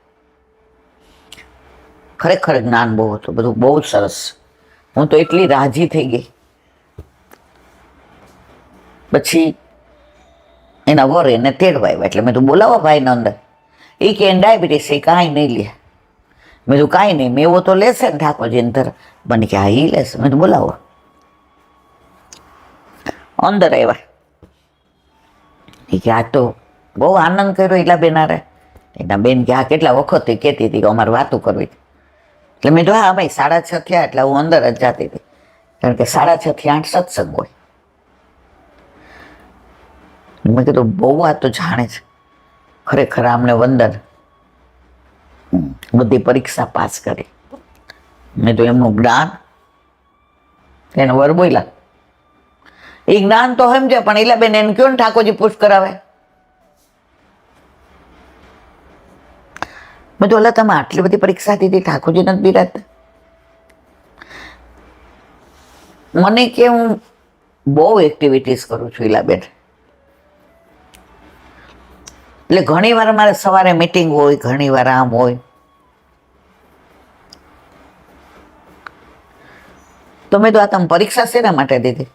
ખરેખર જ્ઞાન બહુ હતું, બધું બહુ સરસ. હું તો એટલી રાજી થઈ ગઈ. પછી એના વર એને તેડવા આવ્યા, એટલે મેં તો બોલાવો ભાઈને અંદર. એ કે ડાયાબિટીસ એ કાંઈ નહીં લે. મેં તો કાંઈ નહીં, મેવો તો લેશે ને ઠાકોરજી અંદર. મને કે હા એ લેશે. મેં તો બોલાવો. અંદર આવ્યા. એ કે આ તો બહુ આનંદ કર્યો એલા બેનારે. એના બેન કે આ કેટલા વખતથી કહેતી હતી કે અમારે વાતું કરવી. એટલે મેં તો હા ભાઈ 6:30 થયા એટલે હું અંદર જ જાતી હતી, કારણ કે 6:30 થી 8 સત્સંગ હોય. મેં કીધું બહુ આ તો જાણે છે, ખરેખર આમને વંદન. બધી પરીક્ષા પાસ કરી. મેં તો એમનું જ્ઞાન, એને વર બોલ્યા એ જ્ઞાન તો સમજે, પણ એલા બેન એને કયો ને ઠાકોરજી પુષ્ટ કરાવે. મેં તો તમે આટલી બધી પરીક્ષા દીધી, ઠાકોરજી નથી બિરાજતા? મને કે હું બહુ એક્ટિવિટીઝ કરું છું ઈલાબેન. એટલે ઘણી વાર મારે સવારે મીટિંગ હોય, ઘણી વાર આમ હોય. તો મેં તો આ તમે પરીક્ષા શેના માટે દીધી?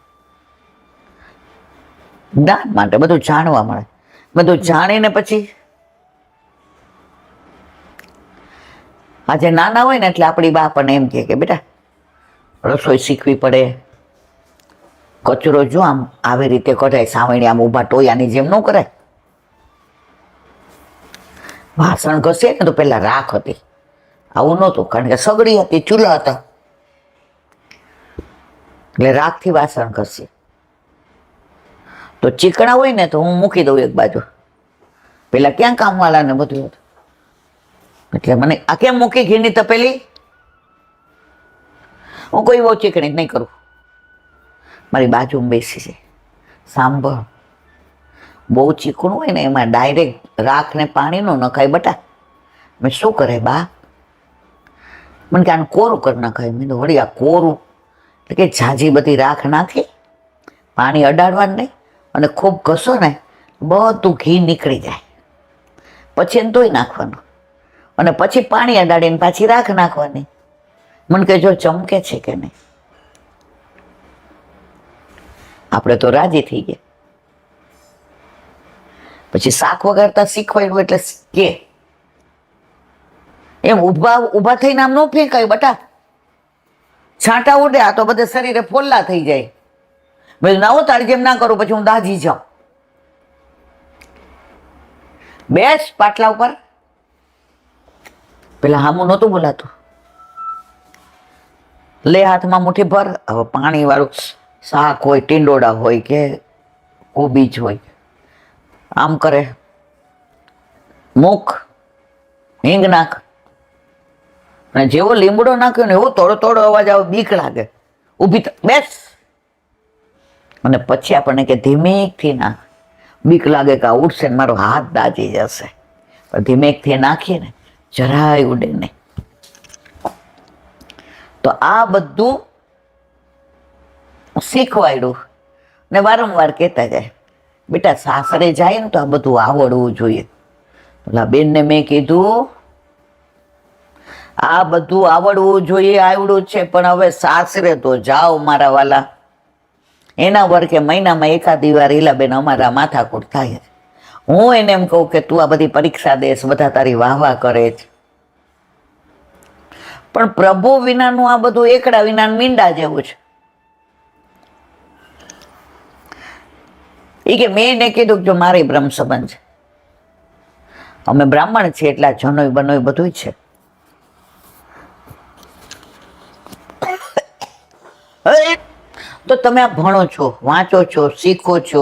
જ્ઞાન માટે, બધું જાણવા મળે. બધું જાણીને પછી આજે નાના હોય ને એટલે આપણી બા પણ એમ કે બેટા રસોઈ શીખવી પડે, કચરો જો આમ આવી રીતે કઢાય, સાવણી આમ ઊભા ટોયાની જેમ ન કરાય. વાસણ ઘસે ને તો પેલા રાખ હતી, આવું નહોતું, કારણ કે સગડી હતી, ચૂલા હતા, એટલે રાખથી વાસણ ઘસીએ. તો ચીકણા હોય ને તો હું મૂકી દઉં એક બાજુ. પેલા ક્યાં કામવાળા ને બધું હતું, એટલે મને આ કેમ મૂકી ઘીની તપેલી? હું કોઈ બહુ ચીકણી નહીં કરું. મારી બાજુમાં બેસી છે, સાંભળ, બહુ ચીકણું હોય ને એમાં ડાયરેક્ટ રાખ ને પાણી નો નખાય બટા. મેં શું કરે બા? મને કે આને કોરું કરી નખાય. મેં તો વળી આ કોરું એટલે કે ઝાઝી બધી રાખ નાખી, પાણી અડાડવાનું નહીં, અને ખૂબ ઘસો ને બધું ઘી નીકળી જાય. પછી એને ધોઈ નાખવાનું, અને પછી પાણી અડાડીને પાછી રાખ નાખવાની. મને કે જો ચમકે છે કે નહીં. આપણે તો રાજી થઈ ગયા. પછી શાક વગાડતા શીખવાડ્યું એટલે કે એમ ઊભા થઈને આમ ન ફેંકાય બટા, છાંટા ઉડે, આ તો બધે શરીરે ફોલ્લા થઈ જાય. મેં ના હો તારી જેમ ના કરું, પછી હું દાજી જાઉં. બેસ પાટલા ઉપર. પેલા હામું નહોતું બોલાતું. લે હાથમાં મુઠ્ઠી ભર. હવે પાણી વાળું શાક હોય, ટીંડોળા હોય કે કોબીજ હોય, આમ કરે, મૂક, હિંગ નાખ. અને જેવો લીમડો નાખ્યો ને એવો થોડો થોડો અવાજ આવે, બીક લાગે. ઊભી બેસ. અને પછી આપણને કે ધીમેકથી નાખ. બીક લાગે કે આ ઉડશે ને મારો હાથ દાજી જશે, પણ ધીમેકથી નાખીએ ને જરાય ઉડે નહીં. તો આ બધું શીખવાડ્યું ને વારંવાર કહેતા જાય, બેટા સાસરે જાય ને તો આ બધું આવડવું જોઈએ. ઓલા બેનને મેં કીધું આ બધું આવડવું જોઈએ, આવડું છે, પણ હવે સાસરે તો જાઓ મારા વાલા. એના વર્કે મહિનામાં એકાદી વાર ઈલાબેન અમારા માથાકૂટ થાય. હું એને એમ કહું કે તું આ બધી પરીક્ષા દેશ, બધા તારી વાહ વાહ કરે છે, પણ પ્રભુ વિનાનું આ બધું એકડા વિનાનું મીંડા જેવું છે. એ કે મેં એને કીધું કે જો મારી બ્રહ્મ સંબંધ છે, અમે બ્રાહ્મણ છીએ એટલે જનોય બનોય બધું છે. તો તમે આ ભણો છો, વાંચો છો, શીખો છો,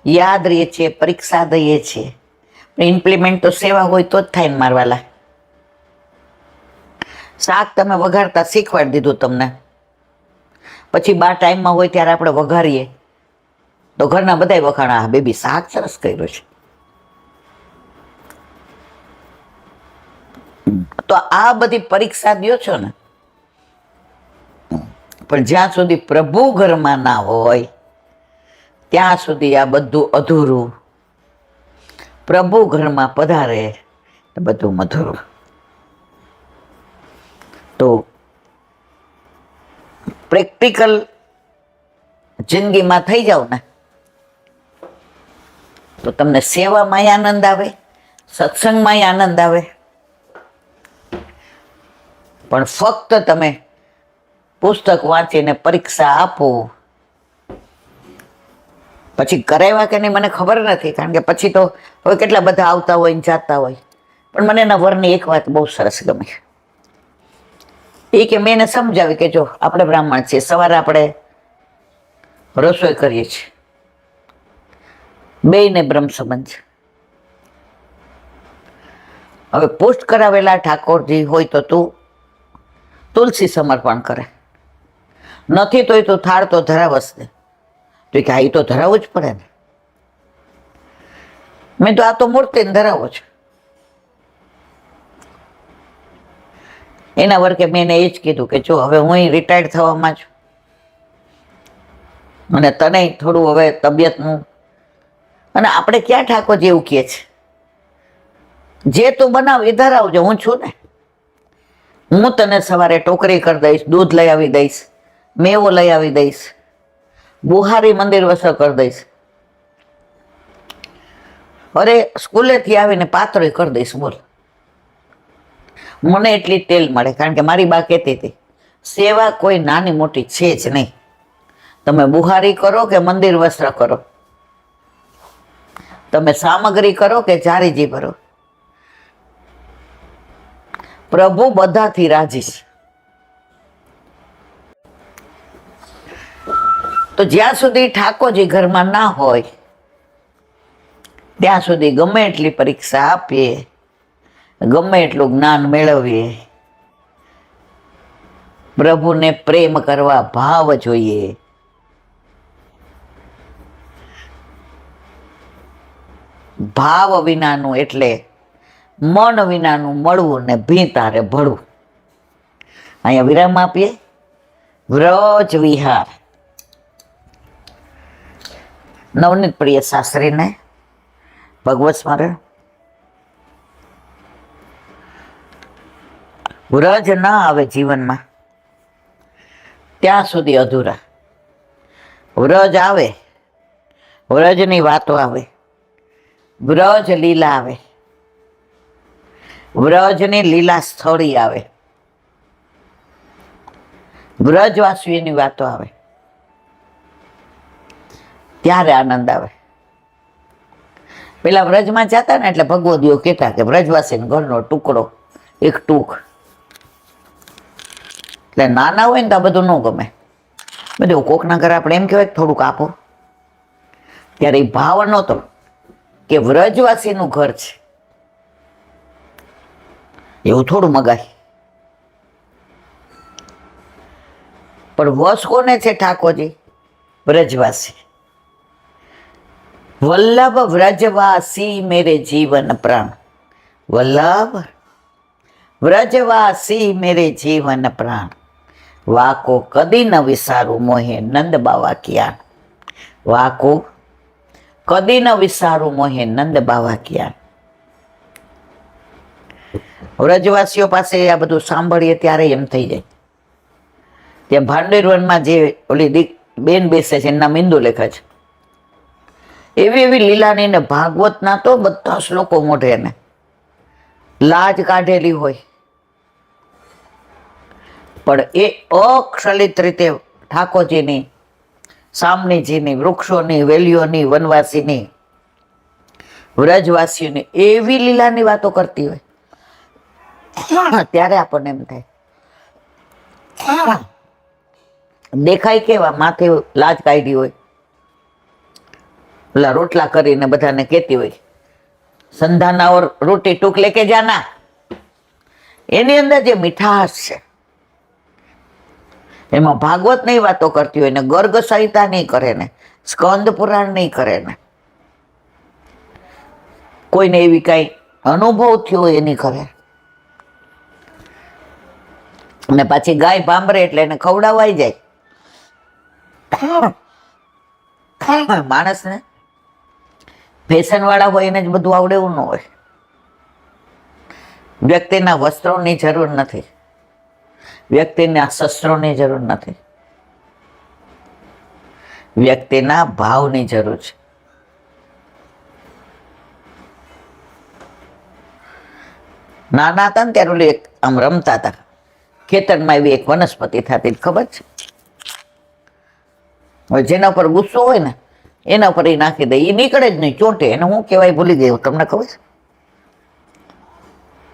યાદ રહે છે, પરીક્ષા દઈએ છીએ, ઇમ્પ્લિમેન્ટ તો સેવા હોય તો જ થાય ને મારવાલા. શાક તમે વઘારતા શીખવાડી દીધું તમને, પછી 12 ટાઈમમાં હોય ત્યારે આપણે વઘારીએ તો ઘરના બધા વખાણા, હા બેબી શાક સરસ કર્યું છે. તો આ બધી પરીક્ષા દો છો ને, પણ જ્યાં સુધી પ્રભુ ઘરમાં ના હોય ત્યાં સુધી આ બધું અધૂરું. પ્રભુ ઘરમાં પધારે તો બધું મધુરું. તો પ્રેક્ટિકલ જિંદગીમાં થઈ જાવ ને તો તમને સેવામાં આનંદ આવે, સત્સંગમાં આનંદ આવે. પણ ફક્ત તમે પુસ્તક વાંચીને પરીક્ષા આપો, પછી કરાવ્યા કે નહીં મને ખબર નથી, કારણ કે પછી તો હવે કેટલા બધા આવતા હોય ને જાતા હોય. પણ મને એના વરની એક વાત બહુ સરસ ગમી. એ કે મેં એને સમજાવી કે જો આપણે બ્રાહ્મણ છીએ, સવારે આપણે રસોઈ કરીએ છીએ, બેયને બ્રહ્મ સંબંધ છે. હવે પોસ્ટ કરાવેલા ઠાકોરજી હોય તો તું તુલસી સમર્પણ કરે, નથી તોય તું થાળ તો ધરાવસ ને. તો કે આ તો ધરાવવું જ પડે ને. મેં તો આ તો મૂર્તિને ધરાવો છે. એના વર્કે મેં એને એ જ કીધું કે જો હવે હું રિટાયર્ડ થવામાં છું, અને તને થોડું હવે તબિયતનું, અને આપણે ક્યાં ઠાકોરજી એવું કહે છે, જે તું બનાવ એ ધરાવજો, હું છું ને. હું તને સવારે ટોકરી કરી દઈશ, દૂધ લઈ આવી દઈશ, મેવો લઈ આવી દઈશ, બુહારી મંદિર વસર કરી દઈશ, અરે સ્કૂલેથી આવીને પાતળી કરી દઈશ. બોલ, મને એટલી તેલ મળે, કારણ કે મારી બા કહેતી હતી સેવા કોઈ નાની મોટી છે જ નહીં. તમે બુહારી કરો કે મંદિર વસ્ત્ર કરો, તમે સામગ્રી કરો કે ચારીજી ભરો, પ્રભુ બધાથી રાજી છે. તો જ્યાં સુધી ઠાકોરજી ઘરમાં ના હોય ત્યાં સુધી ગમે એટલી પરીક્ષા આપીએ, ગમે એટલું જ્ઞાન મેળવીએ, પ્રભુને પ્રેમ કરવા ભાવ જોઈએ. ભાવ વિનાનું એટલે મન વિનાનું મળવું ને ભીંતારે ભળવું. અહીંયા વિરામ આપીએ. વ્રજ વિહાર. નવનીત પ્રિય શાસ્ત્રીને ભગવત સ્મરણ. વ્રજ ના આવે જીવનમાં ત્યાં સુધી અધૂરા. વ્રજ આવે, વ્રજની વાતો આવે, વ્રજ લીલા આવે, વ્રજની લીલા સ્થળી આવે, વ્રજવાસીઓની વાતો આવે, ત્યારે આનંદ આવે. પેલા વ્રજમાં જતા ને એટલે ભગવદીઓ કહેતા કે વ્રજવાસીને ઘરનો ટુકડો, એક ટૂંક. એટલે નાના હોય ને તો આ બધું ન ગમે. બધું કોકના ઘરે આપણે એમ કહેવાય કે થોડુંક આપો, ત્યારે એ ભાવ નહોતો કે વ્રજવાસીનું ઘર છે એવું થોડું મગાય. પણ વશ કોને છે ઠાકોરજી? વ્રજવાસી. વલ્લભ વ્રજવાસી મેરે જીવન પ્રાણ, વલ્લભ વ્રજવાસી મેરે જીવન પ્રાણ, વાકો કદી ન વિસારું મોહે નંદ બાવા કિયાન, વાકો કદી ન વિસારું મોહે નંદ બાવા કિયાન. વ્રજવાસીઓ પાસે આ બધું સાંભળીએ ત્યારે એમ થઈ જાય. ત્યાં ભાંડેર વનમાં જે ઓલી બેન બેસે છે એના મિંદુ લેખા છે. એવી એવી લીલાની ને ભાગવતના તો બધા શ્લોકો મોઢે એને લાજ કાઢેલી હોય, પણ એ અક્ષલિત રીતે ઠાકોરજીની, સામણીજીની, વૃક્ષોની, વેલીઓની, વનવાસીની, વ્રજવાસીઓની એવી લીલાની વાતો કરતી હોય. ત્યારે આપણને એમ થાય દેખાય કેવા, માથે લાજ કાઢી હોય, પેલા રોટલા કરીને બધાને કહેતી હોય સંધાના ઓર રોટી ટૂંક લેકે જાના. એની અંદર જે મીઠાશ છે એમાં ભાગવત નહીં વાતો કરતી હોય ને, ગર્ગ સંહિતા નહીં કરે ને, સ્કંદ પુરાણ નહીં કરે ને, કોઈને એવી કઈ અનુભવ થયો હોય એની કરે. અને પાછી ગાય ભાંભરે એટલે એને ખવડાવાઈ જાય. માણસને ફેશન વાળા હોય એને જ બધું આવડે એવું ન હોય. વ્યક્તિના વસ્ત્રોની જરૂર નથી, વ્યક્તિના શસ્ત્રોની જરૂર નથી, વ્યક્તિના ભાવની જરૂર છે. નાના હતા ને ત્યારે ઓલી એક આમ રમતા હતા, ખેતરમાં એવી એક વનસ્પતિ થતી, ખબર છે? હવે જેના પર ગુસ્સો હોય ને એના પર એ નાખી દે, એ નીકળે જ નહીં, ચોંટે. એને શું કહેવાય ભૂલી ગયું, તમને ખબર છે?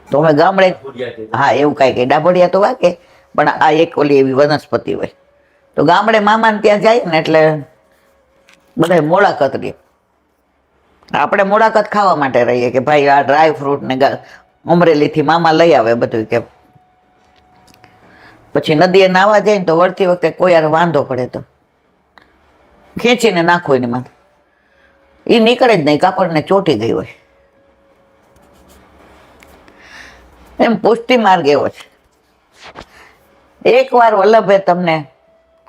તો અમે ગામડે, હા એવું કાંઈ ડાભડિયા તો વાગે, પણ આ એક ઓલી એવી વનસ્પતિ હોય. તો ગામડે મામાને ત્યાં જાય ને એટલે બધા મોળાકત લે. આપણે મોળાકત ખાવા માટે રહીએ કે ભાઈ આ ડ્રાય ફ્રૂટ ને અમરેલીથી મામા લઈ આવે બધું. કે પછી નદીએ નાવા જાય ને તો વળતી વખતે કોઈ યાર વાંધો પડે તો ખેંચીને નાખો એની માથે, એ નીકળે જ નહીં, કાપડને ચોંટી ગઈ હોય. એમ પુષ્ટિ માર્ગ એવો છે. એકવાર વલ્લભે તમને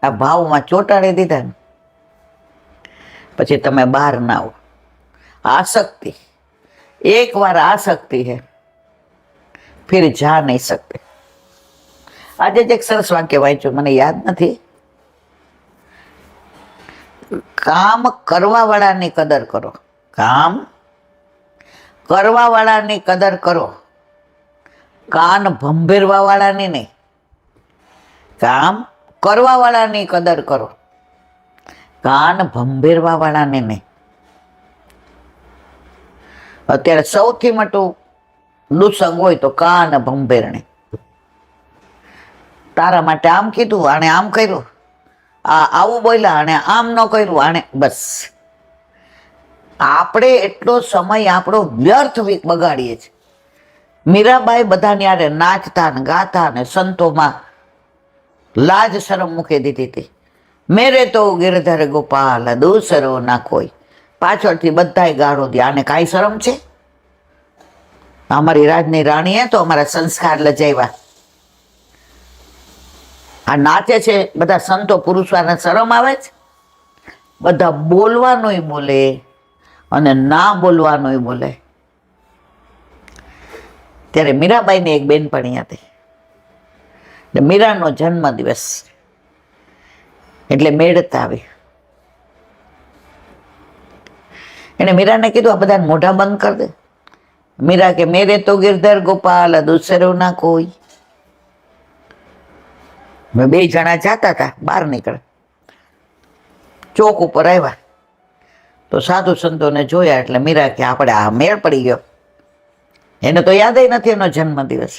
આ ભાવમાં ચોંટાડી દીધા ને પછી તમે બહાર ના આવો. આસક્તિ, એક વાર આસક્તિ है फिर जा नहीं सकते. આજે જ એક સરસ વાક્ય વાંચ્યું, મને યાદ નથી. કામ કરવા વાળાની કદર કરો, કામ કરવા વાળાની કદર કરો, કાન ભંભેરવા વાળાની નહીં. કામ કરવા વાળાની કદર કરો, કાન ભંભેરવા વાળાની નહીં. અત્યારે સૌથી મોટું દુસંગ હોય તો કાન ભંભેરણી. તારા માટે આમ કીધું, આને આમ કર્યું, આ આવું બોલ્યા, આને આમ ન કર્યું, આને બસ. આપણે એટલો સમય આપણો વ્યર્થ બગાડીએ છીએ. મીરાબાઈ બધાની યારે નાચતા ને ગાતા ને સંતોમાં લાજ શરમ મૂકી દીધી હતી. મેરે તો ગિરધર ગોપાલ દૂસરો ના કોઈ. પાછળથી બધાય ગાળો દે, આને કાંઈ શરમ છે? અમારી રાજની રાણીએ તો અમારા સંસ્કાર લજાવ્યા. આ નાચે છે બધા સંતો પુરુષોને શરમ આવે છે? બધા બોલવાનોય બોલે અને ના બોલવાનોય બોલે. ત્યારે મીરાબાઈની એક બેનપણી હતી, મીરાનો જન્મ દિવસ એટલે મેળતા આવી. એને મીરાને કીધું આ બધાને મોઢા બંધ કરી દે. મીરા કે મેરે તો ગિરધર ગોપાલ દૂસરો ના કોઈ. બે જણા જાતા હતા, બહાર નીકળે, ચોક ઉપર આવ્યા તો સાધુ સંતોને જોયા એટલે મીરા કે આપણે આ મેળ પડી ગયો. એને તો યાદ નથી એનો જન્મ દિવસ.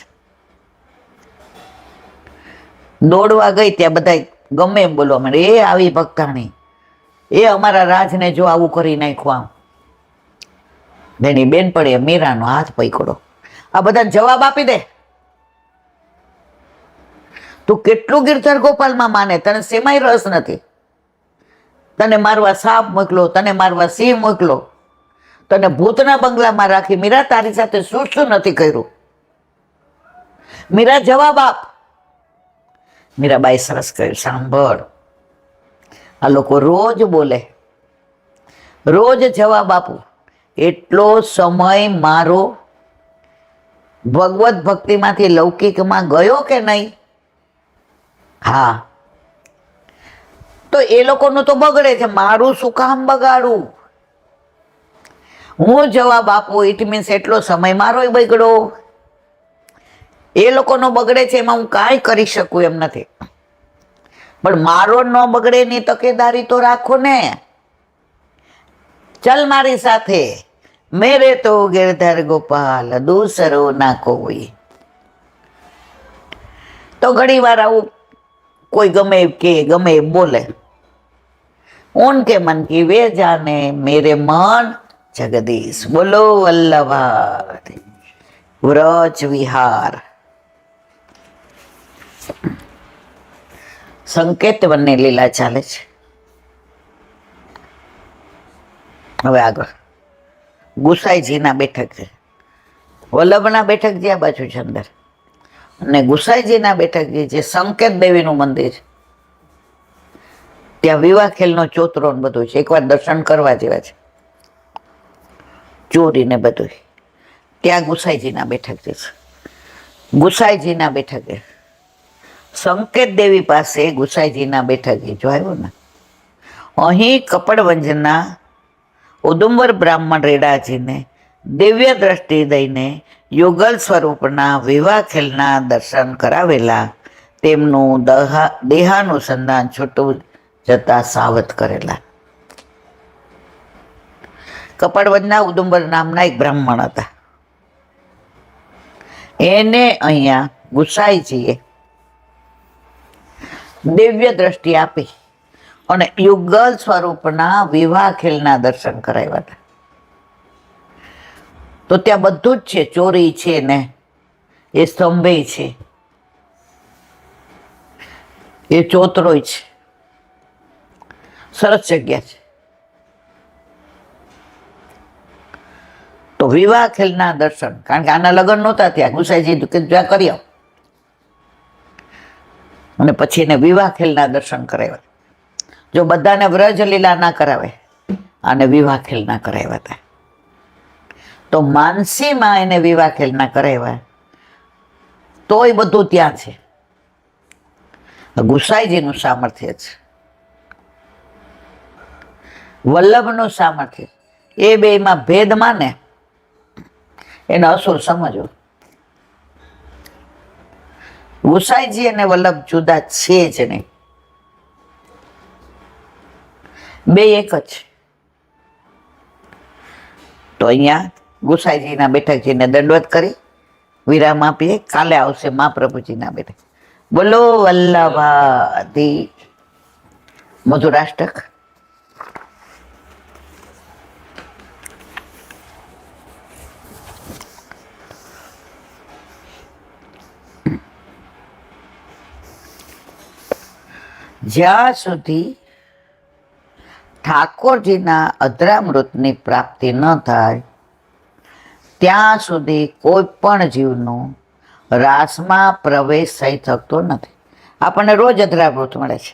દોડવા ગઈ ત્યાં બધા ગમે એમ બોલવા માંડે, એ આવી ભક્તાણી, એ અમારા રાજને જો આવું કરી નાખ્યું. આમ એની બેનપણીએ મીરાનો હાથ પકડો, આ બધા જવાબ આપી દે. તું કેટલું ગિરધર ગોપાલમાં માને, તને શેમાંય રસ નથી. તને મારવા સાપ મોકલો, તને મારવા સિંહ મોકલો, તને ભૂતના બંગલામાં રાખી મીરા તારી સાથે શું શું નથી કર્યું? મીરા જવાબ આપ. મીરાબાઈ સરસ કહ્યું, સાંભળ, આ લોકો રોજ બોલે, રોજ જવાબ આપું. એટલો સમય મારો ભગવત ભક્તિમાંથી લૌકિકમાં ગયો કે નહીં? હા. તો એ લોકોનું તો બગડે છે, મારું શું કામ બગાડું? હું જવાબ આપું ઇટ મીન્સ એટલો સમય મારો બગડો. એ લોકોનો બગડે છે એમાં હું કાંઈ કરી શકું એમ નથી, પણ મારો ન બગડે ની તકેદારી તો રાખો ને. ચલ મારી સાથે, મેરે તો गिरधर गोपाल दूसरो ना कोई. તો ઘણી વાર આવું કોઈ ગમે કે ગમે બોલે, उनके मन की वे जाने मेरे मन जगदीश. बोलो वल्लभा व्रज विहार. સંકેત વનની લીલા ચાલે છે. હવે આગળ ગુસાઈજીના બેઠક છે. વલ્લભના બેઠકજી આ બાજુ છે અંદર, અને ગુસાઈજીના બેઠકજી જે સંકેત દેવીનું મંદિર છે, ત્યાં વિવાહ ખેલનો ચોતરો ને બધું છે. એકવાર દર્શન કરવા જેવા છે, ચોરી ને બધું. ત્યાં ગુસાઈજીના બેઠકજી છે. ગુસાઈજીના બેઠકે સંકેત દેવી પાસે ગુસાઈજીના બેઠકે જો આવ્યો ને, અહીં કપડવંજના ઉદુંબર બ્રાહ્મણ રેડાજીને દિવ્ય દ્રષ્ટિ દઈને યુગલ સ્વરૂપના વિવાહ ખેલના દર્શન કરાવેલા, તેમનું દેહાનુસંધાન છૂટું જતા સાવધ કરેલા. કપડવંજના ઉદુંબર નામના એક બ્રાહ્મણ હતા. એને અહીંયા ગુસાઈજીએ દિવ્ય દ્રષ્ટિ આપી અને યુગલ સ્વરૂપના વિવાહ ખેલના દર્શન કરાવ્યા હતા. તો ત્યાં બધું જ છે, ચોરી છે ને એ સ્તંભે છે, એ ચોતરોય છે. સરસ જગ્યા છે. તો વિવાહ ખેલના દર્શન, કારણ કે આના લગ્ન નહોતા ત્યાં, ગુસાઈજી ત્યાં કરી આવ, અને પછી એને વિવાહ ખેલના દર્શન કરાવ્યા. જો બધાને વ્રજ લીલા ના કરાવે, અને વિવાહ ખેલના કરાવ્યા હતા. તો માનસીમાં એને વિવાહ ખેલના કરાવ્યા, તોય બધું ત્યાં છે. ગુસાઈજીનું સામર્થ્ય છે, વલ્લભનું સામર્થ્ય. એ બેમાં ભેદ માને એને અસુર સમજો. ગુસાઈજી અને વલ્લભ જુદા છે જ નહીં, બે એક જ. તો અહીંયા ગુસાઈજીના બેઠકજીને દંડવત કરી વિરામ આપીએ. કાલે આવશે મહાપ્રભુજીના બેઠક. બોલો વલ્લભાધી મધુરાષ્ટક. જ્યાં સુધી ઠાકોરજીના અધરામૃતની પ્રાપ્તિ ન થાય ત્યાં સુધી કોઈ પણ જીવનો રાસમાં પ્રવેશ થઈ શકતો નથી. આપણને રોજ અધરામૃત મળે છે.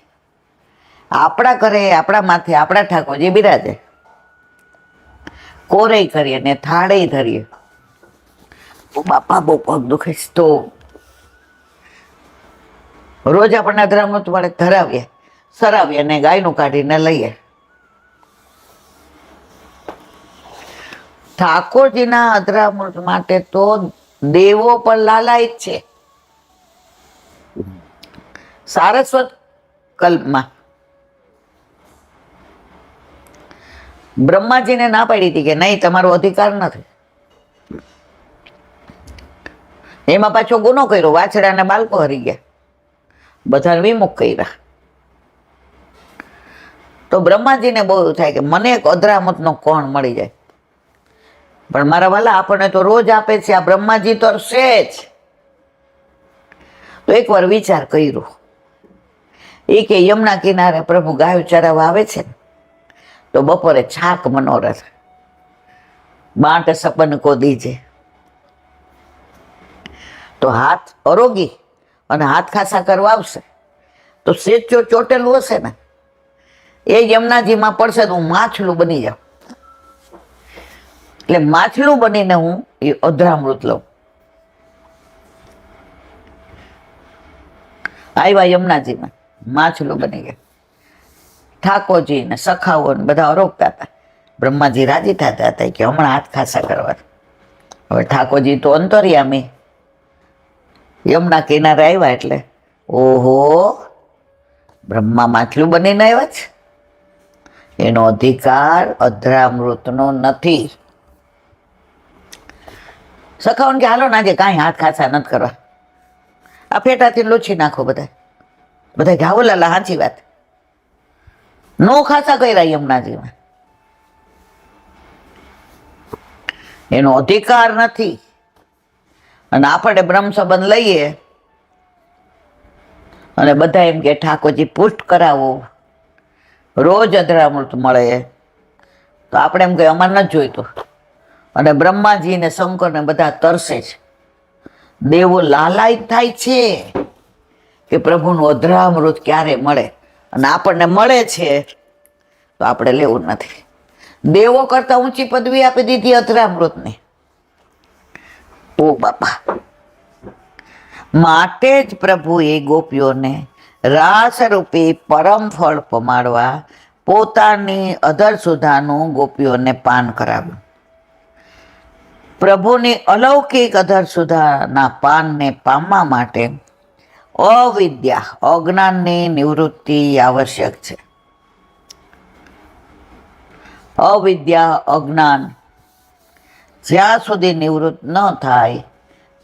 આપણા ઘરે આપણા માથે આપણા ઠાકોરજી બિરાજે, કોરે કરીએ ને થાળે ધરીએ. બાપા બહુ પગ દુખે છે, તો રોજ આપણને અધરામૃત મળે, ધરાવીએ, સરાવીએ ને ગાયનું કાઢીને લઈએ. ઠાકોરજીના અધરામૃત માટે તો દેવો પણ લાલાયિત છે. સારસ્વત કલ્પમાં બ્રહ્માજીને ના પાડી હતી કે નહીં, તમારો અધિકાર નથી. એમાં પાછો ગુનો કર્યો, વાછડાને બાળકો હરી ગયા, બધાને વિમુખ કર્યા. તો બ્રહ્માજીને બહુ થાય કે મને એક અધરામૃતનો કોણ મળી જાય. પણ મારા વાલા આપણને તો રોજ આપે છે, આ બ્રહ્માજી તો છે જ. તો એકવાર વિચાર કર્યો, એ કે યમુના કિનારે પ્રભુ ગાયો ચરાવવા આવે છે, તો બપોરે છાક મનોરથ બાંટ સપન કો દીજે. તો હાથ અરોગી અને હાથ ખાસા કરવા આવશે તો સેજ ચોટેલું હશે ને એ યમુનાજીમાં પડશે તો હું માછલું બની જાઉં. એટલે માછલું બનીને હું એ અધરામૃત લઉં. આવ્યા યમુનાજીમાં માછલું બની ગયા. ઠાકોરજી ને સખાઓ ને બધા અરોગતા હતા. બ્રહ્માજી રાજી થતા હતા કે હમણાં હાથ ખાસા કરવા. હવે ઠાકોરજી તો અંતર્યામી યમુના કિનારે આવ્યા એટલે ઓહો બ્રહ્મા માછલું બનીને આવ્યા છે. એનો અધિકાર અધરામૃતનો નથી. સખાઓને કે હાલો ના જે કાંઈ હાથ ખાસા નથી કરવા, આ ફેટાથી લોચી નાખો બધા. બધા ગાવો લાલા સાચી વાત. નો ખાસા કર્યા યમુનાજીમાં. એનો અધિકાર નથી. અને આપણે બ્રહ્મ સંબંધ લઈએ અને બધા એમ કે ઠાકોરજી પુષ્ટ કરાવો, રોજ અધરામૃત મળે, તો આપણે એમ કે અમારે નથી જોઈતું. અને બ્રહ્માજી ને શંકર ને બધા તરસે છે. દેવો લાલાયિત થાય છે કે પ્રભુનું અધરામૃત ક્યારે મળે, અને આપણને મળે છે તો આપણે લેવું નથી. દેવો કરતા ઊંચી પદવી આપી દીધી અધરામૃતની. ઓ બાપા, માટે જ પ્રભુએ ગોપીઓને રાસ રૂપી પરમ ફળ પમાડવા પોતાની અધર સુધાનું ગોપીઓને પાન કરાવ્યું. પ્રભુની અલૌકિક અધર સુધાના પાનને પામવા માટે અવિદ્યા અજ્ઞાનની નિવૃત્તિ આવશ્યક છે. અવિદ્યા અજ્ઞાન જ્યાં સુધી નિવૃત્ત ન થાય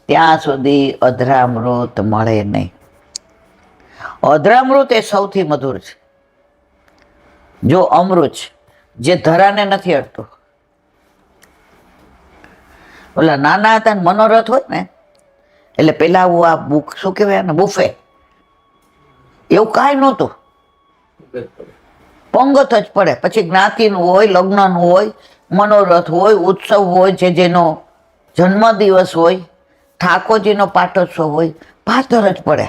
ત્યાં સુધી અધરામૃત મળે નહીં. અધરામૃત એ સૌથી મધુર છે. જો અમૃત જે ધરાને નથી અડતું. ઓલા નાના હતા ને મનોરથ હોય ને એટલે પેલા આવું આ બુક શું કહેવાય ને બુફે એવું કાંઈ નહોતું. પંગત જ પડે. પછી જ્ઞાતિનું હોય, લગ્નનું હોય, મનોરથ હોય, ઉત્સવ હોય, જે જેનો જન્મદિવસ હોય, ઠાકોરજીનો પાટોત્સવ હોય, પાતર જ પડે.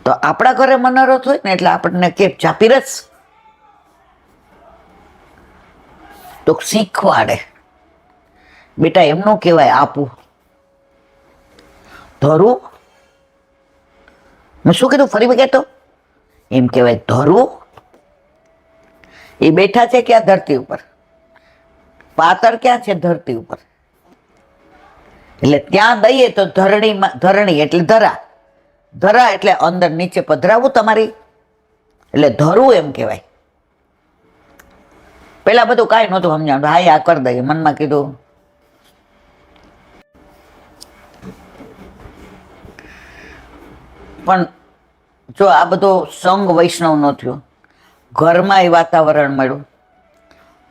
તો આપણા ઘરે મનોરથ હોય ને એટલે આપણને કે ચાપી રસ તો શીખવાડે બેટા એમનું કહેવાય આપવું. ધરું મેં શું કીધું ફરી કહેતો એમ કહેવાય ધરું. એ બેઠા છે ક્યાં ધરતી ઉપર, પાતર ક્યાં છે ધરતી ઉપર. એટલે ત્યાં દઈએ તો ધરણીમાં, ધરણી એટલે ધરા, ધરા એટલે અંદર નીચે પધરાવું તમારી, એટલે ધરવું એમ કહેવાય. પેલા બધું કાંઈ નહોતું સમજાણું, હા આ કરી દઈએ. મનમાં કીધું પણ જો આ બધો સંઘ વૈષ્ણવ નો થયો, ઘરમાં એ વાતાવરણ મળ્યું,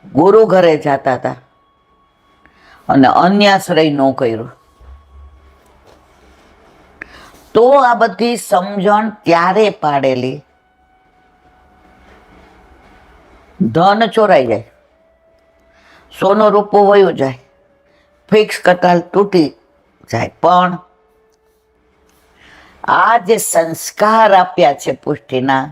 ગુરુ ઘરે જતા હતા અને અન્યાશ્રય ન કર્યું, તો આ બધી સમજણ ત્યારે પાડેલી. ધન ચોરાઈ જાય, સોનો રૂપો વયો જાય, ફિક્સ કટાલ તૂટી જાય, પણ આ જે સંસ્કાર આપ્યા છે પુષ્ટિના,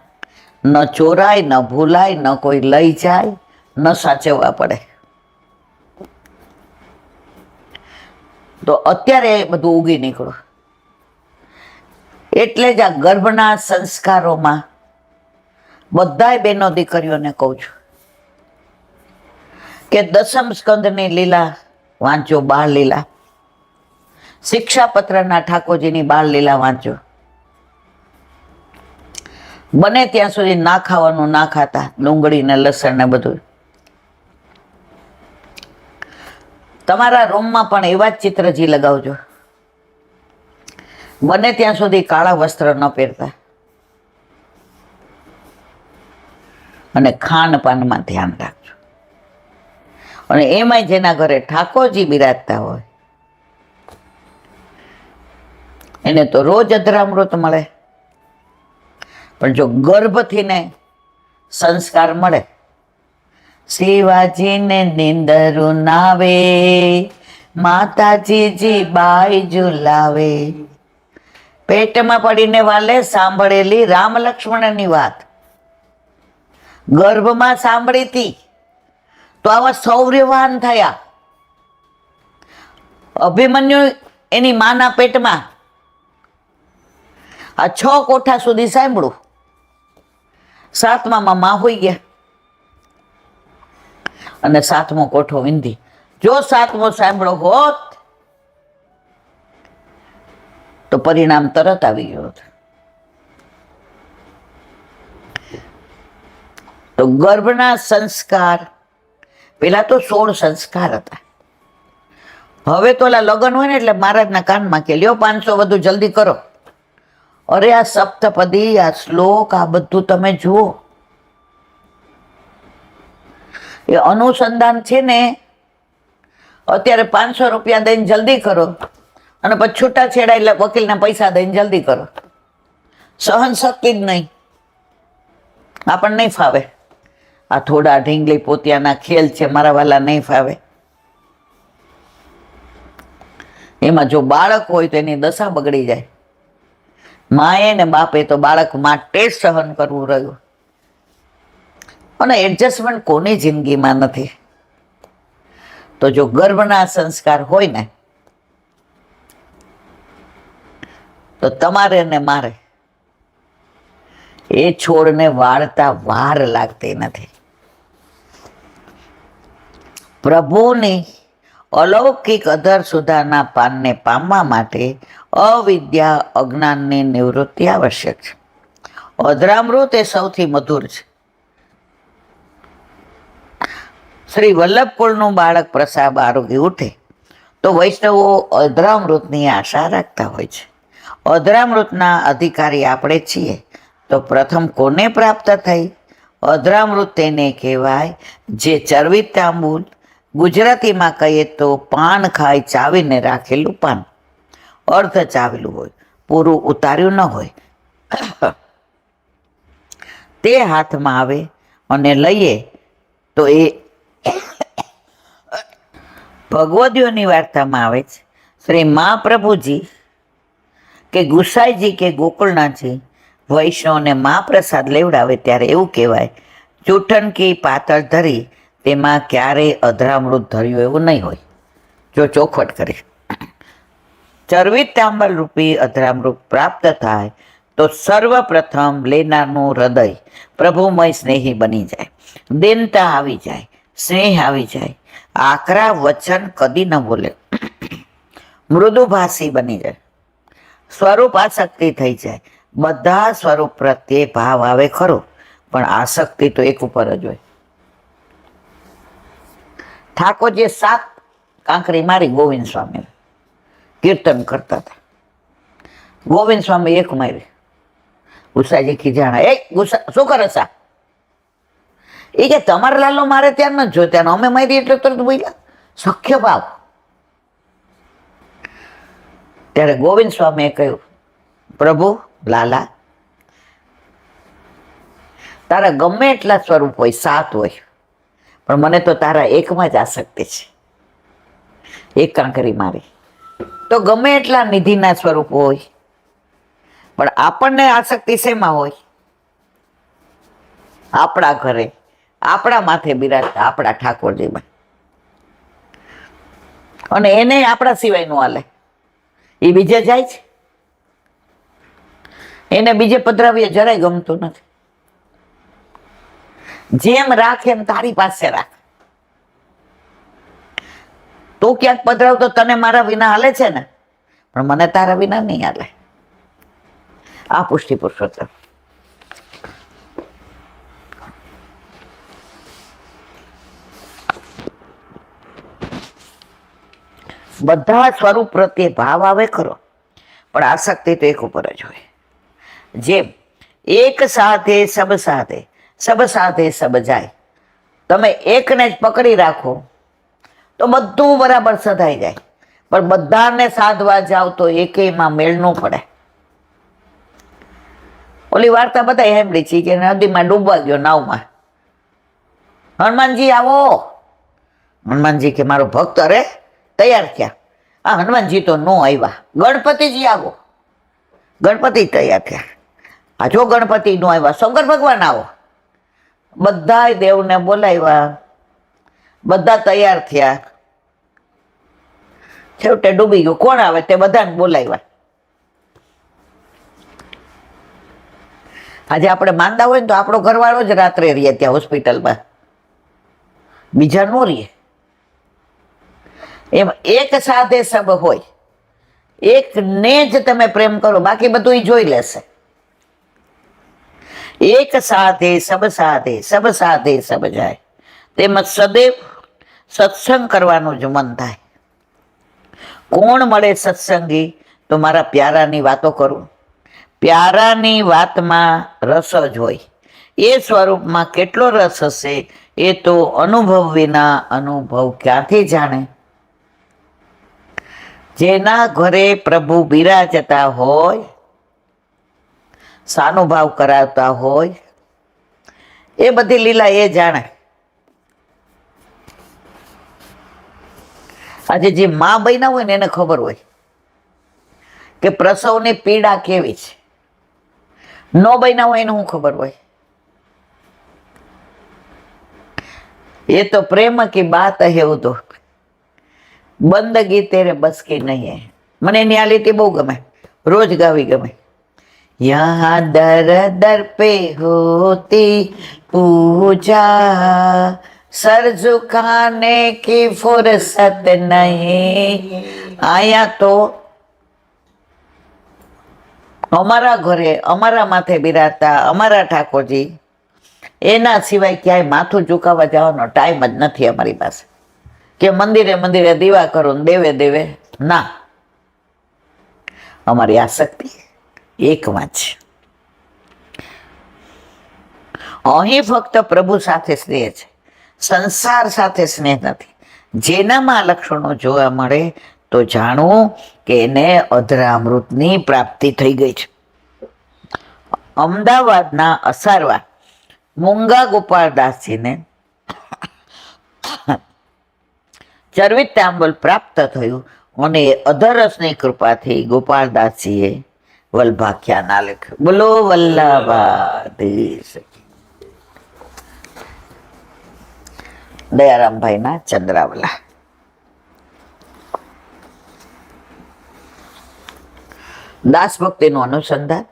ન ચોરાય, ન ભૂલાય, ન કોઈ લઈ જાય, ન સાચવવા પડે. તો અત્યારે બધું ઉગી નીકળો. એટલે જ આ ગર્ભના સંસ્કારોમાં બધાય બહેનો દીકરીઓને કહું છું કે દસમ સ્કંદની લીલા વાંચો, બાળ લીલા. શિક્ષાપત્રના ઠાકોરજીની બાળ લીલા વાંચો. બને ત્યાં સુધી ના ખાવાનું ના ખાતા, ડુંગળી ને લસણ ને બધું. તમારા રૂમમાં પણ એવા જ ચિત્રજી લગાવજો. બને ત્યાં સુધી કાળા વસ્ત્ર ન પહેરતા. અને ખાનપાનમાં ધ્યાન રાખજો. અને એમાંય જેના ઘરે ઠાકોરજી બિરાજતા હોય એને તો રોજ અધરામૃત મળે. પણ જો ગર્ભથી ને સંસ્કાર મળે, શિવાજીને નીંદરું નાવે, માતાજી બાઈ ઝુલાવે. પેટમાં પડીને વાલે સાંભળેલી રામ લક્ષ્મણની વાત ગર્ભમાં સાંભળી હતી તો આવા શૌર્યવાન થયા. અભિમન્યુ એની માના પેટમાં આ 6 કોઠા સુધી સાંભળ્યું, 7મામાં માં હોઈ ગયા અને 7મો કોઠો વિંધી. જો 7મો સાંભળો હોત તો પરિણામ તરત આવી ગયો હોત. તો ગર્ભના સંસ્કાર પેલા તો 16 સંસ્કાર હતા. હવે તો ઓલા લગ્ન હોય ને એટલે મહારાજના કાનમાં કે લ્યો 500 વધુ જલ્દી કરો. અરે આ સપ્તપદી, આ શ્લોક, આ બધું તમે જુઓ. એ અનુસંધાન છે ને. અત્યારે 500 રૂપિયા દઈને જલ્દી કરો અને પછી છૂટા છેડા એટલે વકીલના પૈસા દઈને જલ્દી કરો. સહન શક્તિ જ નહીં, આપણને નહીં ફાવે. આ થોડા ઢીંગલી પોતિયાના ખેલ છે મારા વાલા, નહીં ફાવે. એમાં જો બાળક હોય તો એની દશા બગડી જાય. માએ ને બાપે તો બાળક માટે જ સહન કરવું રહ્યું. અને એડજસ્ટમેન્ટ કોની જિંદગીમાં નથી. તો જો ગર્ભના સંસ્કાર હોય ને તો તમારે ને મારે એ છોડને વાળતા વાર લાગતી નથી. પ્રભુની અલૌકિક અધર સુધાના પાનને પામવા માટે અવિદ્યા અજ્ઞાનની નિવૃત્તિ આવશ્યક છે. અધરામૃત એ સૌથી મધુર છે. શ્રી વલ્લભ કુળનું બાળક પ્રસાદ આરોગી ઉઠે તો વૈષ્ણવો અધરામૃતની આશા રાખતા હોય છે. અધરામૃતના અધિકારી આપણે છીએ તો પ્રથમ કોને પ્રાપ્ત થઈ? અધરામૃત તેને કહેવાય જે ચરબી તાંબુલ, ગુજરાતીમાં કહીએ તો પાન ખાઈ ચાવીને રાખેલું પાન, અર્ધ ચાવેલું હોય, પૂરું ઉતાર્યું ન હોય, તે હાથમાં આવે અને લઈએ તો એ ભગવદીઓની વાર્તામાં આવે છે. શ્રી મહાપ્રભુજી કે ગુસાઈજી કે ગોકુળનાથજી વૈષ્ણવને મહાપ્રસાદ લેવડાવે ત્યારે એવું કહેવાય, ચૂંટણકી પાતળ ધરી તેમાં ક્યારેય અધરામૃત ધર્યું એવું નહીં હોય. જો ચોખવટ કરી ચરબી તાંબલ રૂપી અધરામૃત પ્રાપ્ત થાય તો સર્વપ્રથમ લેનારનું હૃદય પ્રભુમય સ્નેહી બની જાય, દીનતા આવી જાય, સ્નેહ આવી જાય, આકરા વચન કદી ન બોલે, મૃદુભાષી બની જાય, સ્વરૂપ આસક્તિ થઈ જાય. બધા સ્વરૂપ પ્રત્યે ભાવ આવે ખરો, પણ આસક્તિ તો એક ઉપર જ હોય. ઠાકોરજીએ 7 કાંકરી મારી ગોવિંદ સ્વામી કીર્તન કરતા હતા. ગોવિંદ સ્વામી એક મારી. ગુસાઈજી ખીજાણા, એ ગુસ્સા શું કરે સા? એ કે તમારા લાલો મારે ત્યાં ન જોતા, અમે મારી એટલે તરત બોલ્યા સખ્ય ભાવ. ત્યારે ગોવિંદ સ્વામીએ કહ્યું, પ્રભુ લાલા, તારા ગમે એટલા સ્વરૂપ હોય, 7 હોય, પણ મને તો તારા એકમાં જ આસક્તિ છે. એક કાંકરી મારી તો ગમે એટલા નિધિના સ્વરૂપ હોય, પણ આપણને આસક્તિ શેમાં હોય? આપણા ઘરે, આપણા માથે બિરાજતા આપણા ઠાકોરજીમાં. અને એને આપણા સિવાયનું હાલે, એ બીજે જાય છે, એને બીજે પધરાવીએ જરાય ગમતું નથી. જેમ રાખ એમ તારી પાસે રાખ. તું ક્યાંક પધરાવ તો તને મારા વિના હાલે છે ને, પણ મને તારા વિના નહીં હાલે. આ પુષ્ટિ પુરુષોત્તમ. બધા સ્વરૂપ પ્રત્યે ભાવ આવે ખરો, પણ આસક્તિ તો એક ઉપર જ હોય. જેમ એક સાથે સબ સાથે, સબ સાથે સબ જાય. તમે એકને જ પકડી રાખો તો બધું બરાબર સધાઈ જાય, પણ બધાને સાધવા જાવ તો એકેયમાં મેળ ન પડે. ઓલી વાર્તા બધા સાંભળી છે કે નદીમાં ડૂબવા ગયો નાવમાં, હનુમાનજી આવો. હનુમાનજી કે મારો ભક્ત, અરે તૈયાર થયા. આ હનુમાનજી તો નો આવ્યા. ગણપતિજી આવો. ગણપતિ તૈયાર થયા. આ જો ગણપતિ નો આવ્યા, શંકર ભગવાન આવો. બધા દેવને બોલાવ્યા, બધા તૈયાર થયા. છેવટે ડૂબી ગયું. કોણ આવે તે બધાને બોલાવ્યા. આજે આપણે માંદા હોય ને તો આપણો ઘરવાળો જ રાત્રે રહીએ ત્યાં હોસ્પિટલમાં, બીજા નો રહીએ. એમ એક સાથે સબ હોય, એક ને જ તમે પ્રેમ કરો, બાકી બધું ઈ જોઈ લેશે. એક સાથે સબ સાથે, સબ સાથે સબ જાય. તેમજ સદૈવ સત્સંગ કરવાનું જ મન થાય. કોણ મળે સત્સંગી? તો મારા પ્યારાની વાતો કરું. પ્યારાની વાતમાં રસ જ હોય. એ સ્વરૂપમાં કેટલો રસ હશે એ તો અનુભવ વિના અનુભવ ક્યાંથી જાણે. જેના ઘરે પ્રભુ બિરાજતા હોય, સાનુભાવ કરાવતા હોય, એ બધી લીલા એ જાણે. આજે જે મા બન્યા હોય ને એને ખબર હોય કે પ્રસવની પીડા કેવી છે. ન બન્યા હોય એને શું ખબર હોય? એ તો પ્રેમ કી બાત હે, वो तो બંદગી તેરે બસ કી નહીં હે. મને એની આ લીટી બહુ ગમે, રોજ ગાવી ગમે. યહાં દર દર પે હોતી પૂજા, સર ઝુકાને કી ફુરસત નહીં. આયા તો અમારા ઘરે અમારા માથે બિરાજતા અમારા ઠાકોરજી, એના સિવાય ક્યાંય માથું ઝુકાવવા જવાનો ટાઈમ જ નથી અમારી પાસે. કે મંદિરે મંદિરે દીવા કરો ને દેવે દેવે, ના. અમારી આસક્તિ એકમાં છે. અહીં ફક્ત પ્રભુ સાથે સ્નેહ છે, સંસાર સાથે સ્નેહ નથી. જેનામાં લક્ષણો જોવા મળે તો જાણવું કે એને અધરામૃતની પ્રાપ્તિ થઈ ગઈ છે. અમદાવાદના અસારવા મૂંગા ગોપાળદાસજીને ચરવિત તાંબલ પ્રાપ્ત થયું અને અધરસની કૃપાથી ગોપાળદાસજીએ વલ્ભાખ્યાન આલેખ્યું. બોલો વલ્લભાધીશ. દયારામભાઈના ચંદ્રાવલા. દાસ ભક્તિનું અનુસંધાન.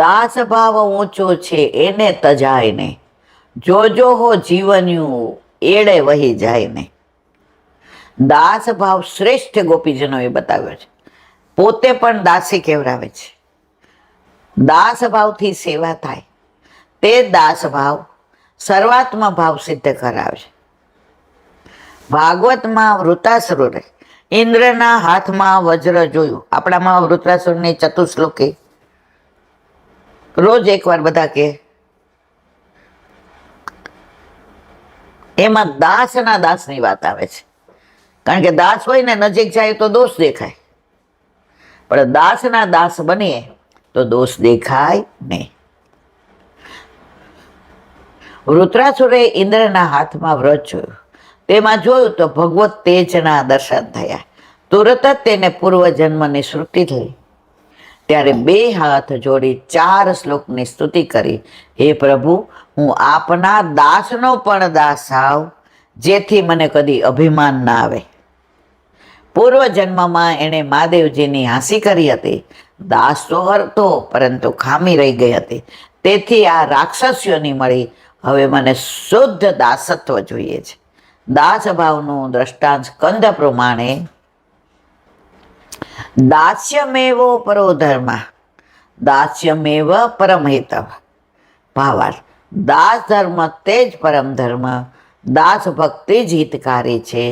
દાસ ભાવ ઊંચો છે એને તજાય ને, જોજો હો જીવન્યું એડે વહી જાય ને. દાસ ભાવ શ્રેષ્ઠ ગોપીજનોએ બતાવ્યો છે. પોતે પણ દાસી કહેવરાવે છે. દાસ ભાવથી સેવા થાય તે દાસ ભાવ સર્વાત્મ ભાવ સિદ્ધ કરાવે છે. ભાગવતમાં વૃતાસુરે ઇન્દ્રના હાથમાં વજ્ર જોયું. આપણામાં વૃત્રાસુરની ચતુશ્લોકી રોજ એકવાર બધા કે, એમાં દાસના દાસની વાત આવે છે. કારણ કે દાસ હોય ને નજીક જાય તો દોષ દેખાય, પણ દાસના દાસ બનીએ તો દોષ દેખાય નહીં. વૃત્રાસુરે ઇન્દ્રના હાથમાં વ્રત જોયું. તેમાં જોયું તો ભગવત તેજના દર્શન થયા. તુરત જ તેને પૂર્વજન્મની સ્મૃતિ થઈ. ત્યારે બે હાથ જોડી 4 શ્લોકની સ્તુતિ કરી. હે પ્રભુ, હું આપના દાસનો પણ દાસ આવ, જેથી મને કદી અભિમાન ના આવે. પૂર્વ જન્મમાં એણે મહાદેવજીની હાંસી કરી હતી. દાસ તો હતો પરંતુ ખામી રહી ગઈ હતી, તેથી આ રાક્ષસીઓની મળી. હવે મને શુદ્ધ દાસત્વ જોઈએ છે. દાસ ભાવનું દ્રષ્ટાંત સ્કંદ પ્રમાણે દાસ્યમેવો પરો ધર્મ, દાસ્યમેવ પરમહેતવ. ભાવાર્થ, દાસ ધર્મ તે જ પરમ ધર્મ, દાસ ભક્તિ જ હિતકારી છે.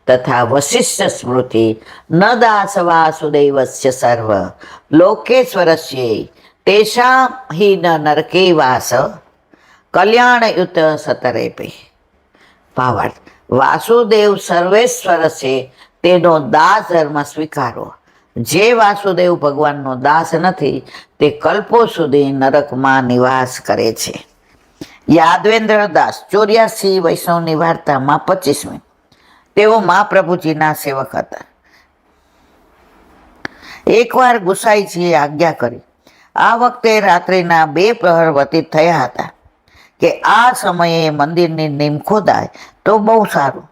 તથા વશિષ્ઠ સ્મૃતિ ન દાસ વાસુદેવસ્ય સર્વ લોકેશ્વરસ્ય તેષાં હિ ન નરકે વાસ કલ્યાણયુત સતરેપે. ભાવાર્થ, વાસુદેવ સર્વેશ્વર છે તેનો દાસ ધર્મ સ્વીકારો. જે વાસુદેવ ભગવાનનો દાસ નથી તે કલ્પો સુધી નરકમાં નિવાસ કરે છે. યાદવેન્દ્ર દાસ 84 વૈષ્ણવની વાર્તામાં 25મી. તેઓ મહાપ્રભુજીના સેવક હતા. એકવાર ગુસાઈજીએ આજ્ઞા કરી. આ વખતે રાત્રિના 2 પ્રહર વ્યતીત થયા હતા કે આ સમયે મંદિરની નીમ ખોદાય તો બહુ સારું.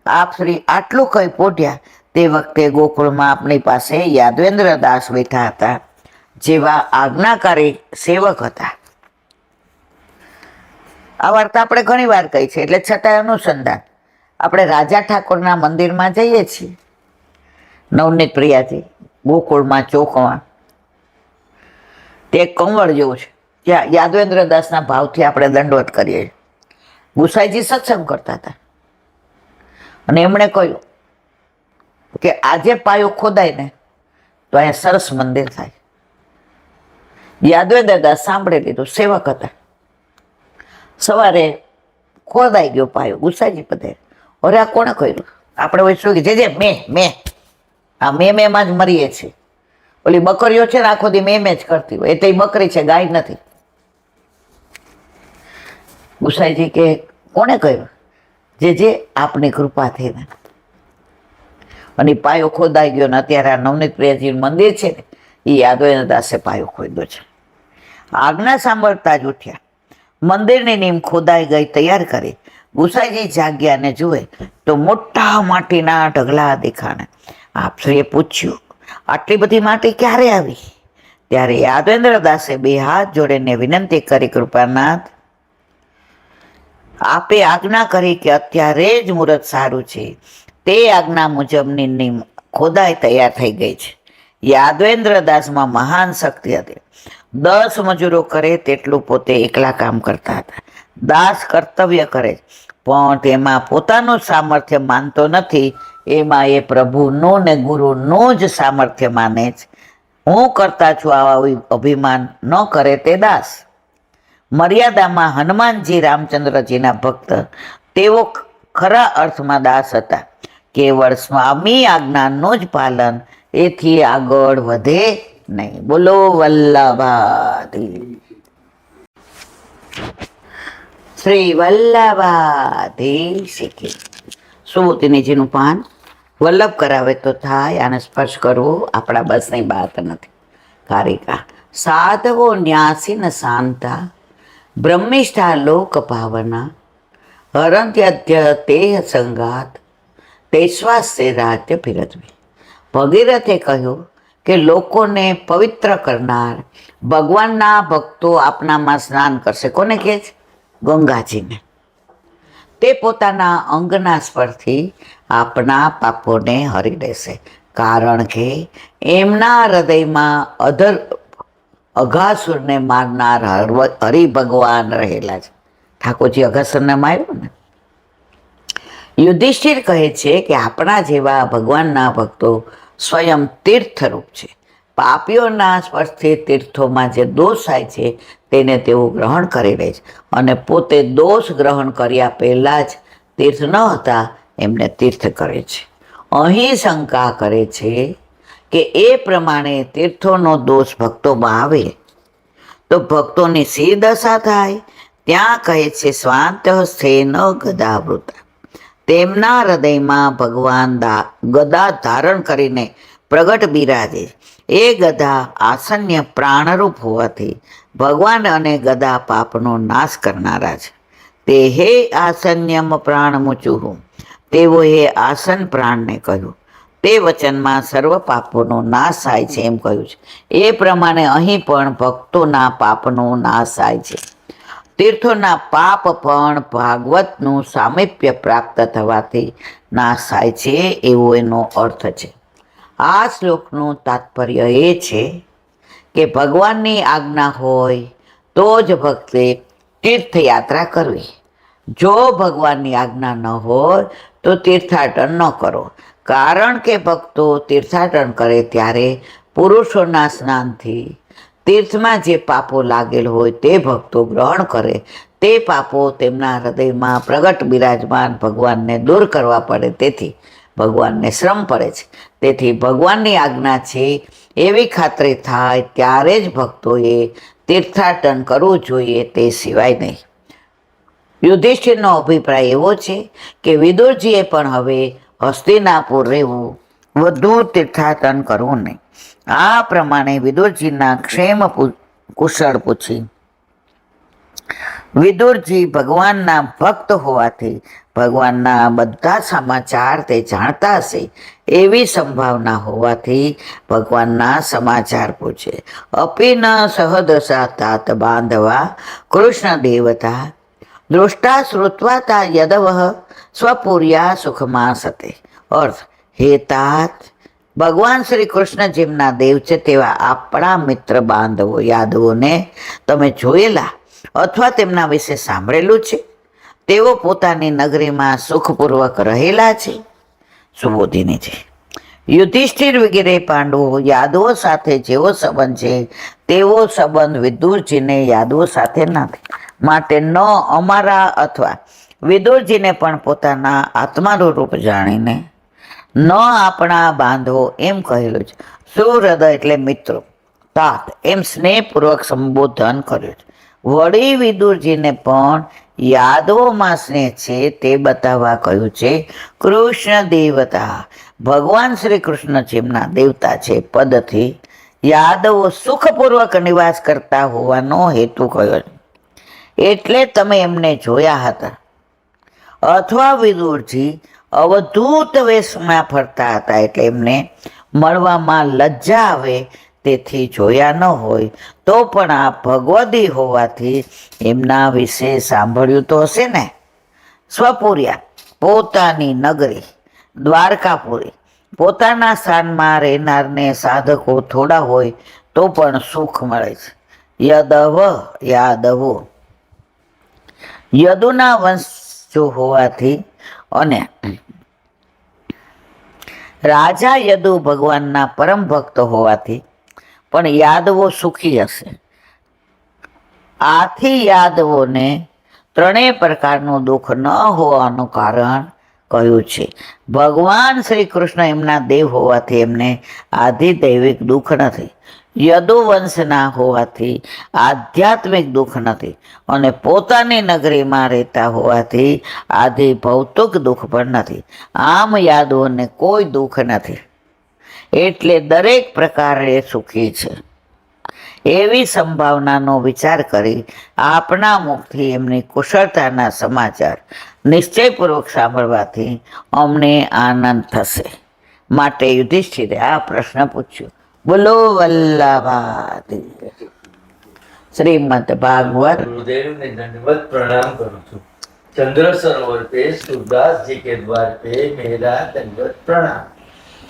આપ શ્રી આટલું કહી પોઢ્યા તે વખતે ગોકુળમાં આપણી પાસે યાદવેન્દ્ર દાસ બેઠા હતા, જેવા આજ્ઞાકારી સેવક હતા. આ વાર્તા આપણે ઘણી વાર કહી છે, એટલે છતાંય અનુસંધાન. આપણે રાજા ઠાકોરના મંદિરમાં જઈએ છીએ, નવનીત પ્રિયાજી, ગોકુળમાં ચોકમાં. તે કંવળ જેવું છે, જ્યાં યાદવેન્દ્ર દાસના ભાવથી આપણે દંડવત કરીએ. ગુસાઈજી સત્સંગ કરતા હતા અને એમણે કહ્યું કે આજે પાયો ખોદાય ને તો અહીંયા સરસ મંદિર થાય. યાદવેન્દ્ર દાસ સાંભળી લીધું, સેવક હતા. સવારે ખોદાઈ ગયો પાયો, ગુસાઈજી પધાર્યા. અરે આ કોણે કહ્યું? આપણે હોય શું કે જે મેં આ મેમાં જ મરીએ છીએ. ઓલી બકરીઓ છે ને આખો દી મેં જ કરતી હોય, એ તો બકરી છે, ગાય નથી. ગુસાઈજી કે કોણે કહ્યું? જે આપની કૃપા થઈ ને. અને પાયો ખોદાઈ ગયો ને અત્યારે આ નવનીત પ્રિયાજીનું મંદિર છે ને એ યાદવેન્દ્ર દાસે પાયો ખોદ્યો છે. આજ્ઞા સાંભળતા જ ઉઠ્યા. મંદિરની નીમ ખોદાઈ ગઈ, તૈયાર કરી. ગુસાઈજી જાગ્યા ને જુએ તો મોટા માટીના ઢગલા દેખાણે. આપશ્રીએ પૂછ્યું, આટલી બધી માટી ક્યારે આવી? ત્યારે યાદવેન્દ્ર દાસે 2 હાથ જોડીને વિનંતી કરી, કૃપાનાથ, આપે આજ્ઞા કરી કે અત્યારે જ મુહૂર્ત સારું છે. તે આજ્ઞા મુજબની નીમ ખોદાઈ તૈયાર થઈ ગઈ છે. યાદવેન્દ્ર દાસમાં મહાન શક્તિ હતી. 10 મજૂરો કરે તેટલું પોતે એકલા કામ કરતા હતા. દાસ કર્તવ્ય કરે પણ તેમાં પોતાનું સામર્થ્ય માનતો નથી, એમાં એ પ્રભુનું ને ગુરુનું જ સામર્થ્ય માને છે. હું કરતા છું આવા અભિમાન ન કરે તે દાસ. મર્યાદામાં હનુમાનજી રામચંદ્રજીના ભક્ત, તેઓ ખરા અર્થમાં દાસ હતા. કેવળ સ્વામી આજ્ઞાનું જ પાલન, એથી આગળ વધે નહીં. બોલો વલ્લભાધીશ. શ્રી વલ્લભાધીશ કી. સુબોધિનીજીનું પાન વલ્લભ કરાવે તો થાય, આને સ્પર્શ કરવો આપણા બસની વાત નથી. કારિકા સાધવો ન્યાસી ન શાંતા, બ્રહ્મિષ્ઠા લોક ભાવના, હરંત્યધ્ય તેહ સંગાત, તેશ્વાસ્ય રાજ્ય ફિરજવી. ભગીરથે કહ્યું કે લોકોને પવિત્ર કરનાર ભગવાનના ભક્તો આપનામાં સ્નાન કરશે. કોને કહે છે? ગંગાજીને. તે પોતાના અંગના સ્પર્શથી આપના પાપોને હરી લેશે, કારણ કે એમના હૃદયમાં અઘાસુરને મારનાર હરિ ભગવાન રહેલા છે. ઠાકોરજી અઘાસુરને માર્યો ને. યુધિષ્ઠિર કહે છે કે આપણા જેવા ભગવાનના ભક્તો સ્વયં તીર્થરૂપ છે. પાપીઓના સ્પર્શથી તીર્થોમાં જે દોષ થાય છે તેને તેઓ ગ્રહણ કરી લે છે, અને પોતે દોષ ગ્રહણ કર્યા પહેલાં જ તીર્થ ન હતા એમને તીર્થ કરે છે. અહીં શંકા કરે છે કે એ પ્રમાણે તીર્થોનો દોષ ભક્તોમાં આવે તો ભક્તોની સી દશા થાય? ત્યાં કહે છે, સ્વાંત સ્થેન ગદાવૃતા. તેમના હૃદયમાં ભગવાન ગદા ધારણ કરીને પ્રગટ બિરાજે. એ ગદા આસન્ય પ્રાણરૂપ હોવાથી ભગવાન અને ગદા પાપનો નાશ કરનારા છે. તે હે આસન્યમ પ્રાણ મુચુહું, તેઓએ આસન પ્રાણને કહ્યું. તે વચનમાં સર્વ પાપોનો નાશ થાય છે એમ કહ્યું છે. એ પ્રમાણે અહીં પણ ભક્તોના પાપનો નાશ થાય છે. તીર્થોના પાપ પણ ભાગવતનું સામીપ્ય પ્રાપ્ત થવાથી નાશ થાય છે, એવો એનો અર્થ છે. આ શ્લોકનું તાત્પર્ય એ છે કે ભગવાનની આજ્ઞા હોય તો જ ભક્તે તીર્થયાત્રા કરવી. જો ભગવાનની આજ્ઞા ન હોય તો તીર્થાટન ન કરો, કારણ કે ભક્તો તીર્થાટન કરે ત્યારે પુરુષોના સ્નાનથી તીર્થમાં જે પાપો લાગેલ હોય તે ભક્તો ગ્રહણ કરે. તે પાપો તેમના હૃદયમાં પ્રગટ બિરાજમાન ભગવાનને દૂર કરવા પડે, તેથી ભગવાનને શ્રમ પડે છે. તેથી ભગવાનની આજ્ઞા છે એવી ખાતરી થાય ત્યારે જ ભક્તોએ તીર્થાટન કરવું જોઈએ, તે સિવાય નહીં. યુધિષ્ઠિરનો અભિપ્રાય એવો છે કે વિદુરજીએ પણ હવે હસ્તિનાપુર રહેવું, વધુ તીર્થાટન કરવું નહીં. આ પ્રમાણે વિદુરજીના ક્ષેમ કુશળ પૂછી. વિદુરજી ભગવાનના ભક્ત હોવાથી ભગવાનના બધા સમાચાર તે જાણતા હશે એવી સંભાવના હોવાથી ભગવાનના સમાચાર પૂછે. અપી ન સહદશા તાત બાંધવા કૃષ્ણ દેવતા દૃષ્ટા શ્રુત્વા તા યદવઃ સ્વપુર્યા સુખમાં સતે. અર્થ, હે તાત, ભગવાન શ્રી કૃષ્ણ જેમના દેવ છે તેવા આપણા મિત્ર બાંધવો યાદવોને તમે જોયેલા અથવા તેમના વિશે સાંભળેલું છે? તેઓ પોતાની નગરીમાં સુખપૂર્વક રહેલા છે. સુબોધિની છે. યુધિષ્ઠિર વગેરે પાંડવો યાદવો સાથે જેવો સંબંધ છે તેવો સંબંધ વિદુરજીને યાદવો સાથે નથી. માટે ન અમારા અથવા વિદુરજીને પણ પોતાના આત્માનું રૂપ જાણીને ન આપણા બાંધવો એમ કહેલું છે. સુહૃદય એટલે મિત્રો, તાત એમ સ્નેહપૂર્વક સંબોધન કર્યું છે. વળી વિદુરજીને પણ યાદવોમાં સ્નેહ છે તે બતાવવા કહ્યું છે. કૃષ્ણ દેવતા, ભગવાન શ્રી કૃષ્ણ જેમના દેવતા છે પદથી યાદવો સુખપૂર્વક નિવાસ કરતા હોવાનો હેતુ કહ્યો છે. એટલે તમે એમને જોયા હતા. અથવા વિદુરજી અવધૂત વેશમાં ફરતા હતા એટલે એમને મળવામાં લજ્જા આવે તેથી જોયા ન હોય તો પણ આ ભગવદી હોવાથી એમના વિશે સાંભળ્યું તો હશે ને. સ્વપુર્યા પોતાની નગરી, દ્વારકાપુરી પોતાના સ્થાનમાં રહેનારને સાધકો થોડા હોય તો પણ સુખ મળે છે. યદવ યાદવો યદુના વંશ હોવાથી અને રાજા યદુ ભગવાનના પરમ ભક્ત હોવાથી પણ યાદવો સુખી હશે. આથી યાદવોને ત્રણેય પ્રકારનું દુઃખ ન હોવાનું કારણ કહ્યું છે. ભગવાન શ્રી કૃષ્ણ એમના દેવ હોવાથી એમને આધિદૈવિક દુઃખ નથી. યદુ વંશના હોવાથી આધ્યાત્મિક દુઃખ નથી અને પોતાની નગરીમાં રહેતા હોવાથી આધિ ભૌતિક દુઃખ પણ નથી. આમ યાદવોને કોઈ દુઃખ નથી એટલે દરેક પ્રકારે સુખી છે. એવી સંભાવનાનો વિચાર કરી આપણા મુખથી એમની કુશળતાના સમાચાર નિશ્ચયપૂર્વક સાંભળવાથી અમને આનંદ થશે. માટે યુધિષ્ઠિરે આ પ્રશ્ન પૂછ્યો. બોલો વલ્લભાદેવ. શ્રીમદ ભાગવત. गुरुदेव ने दंडवत प्रणाम करूं छू. चंद्र सरोवर पे सूरदास जी के द्वार पे मेरा दंडवत प्रणाम.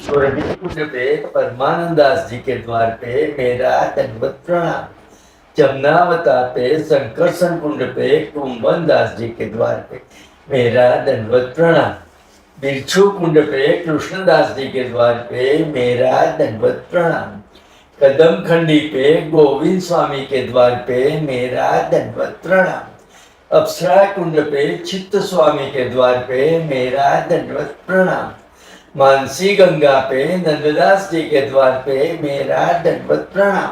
स्वर्गीय कुंड पे परमानंदास जी के द्वार पे मेरा दंडवत प्रणाम. जमनावता पे संकर्षण कुंड पे कुंभन दास जी के द्वार पे मेरा दंडवत प्रणाम. बिरछू कुंड पे कृष्णदास जी के द्वार पे मेरा दंडवत प्रणाम. कदम खंडी पे गोविंद स्वामी के द्वार पे मेरा दंडवत प्रणाम. अप्सरा कुंड पे चित्त स्वामी के द्वार पे मेरा दंडवत प्रणाम. मानसी गंगा पे नंददास जी के द्वार पे मेरा दंडवत प्रणाम.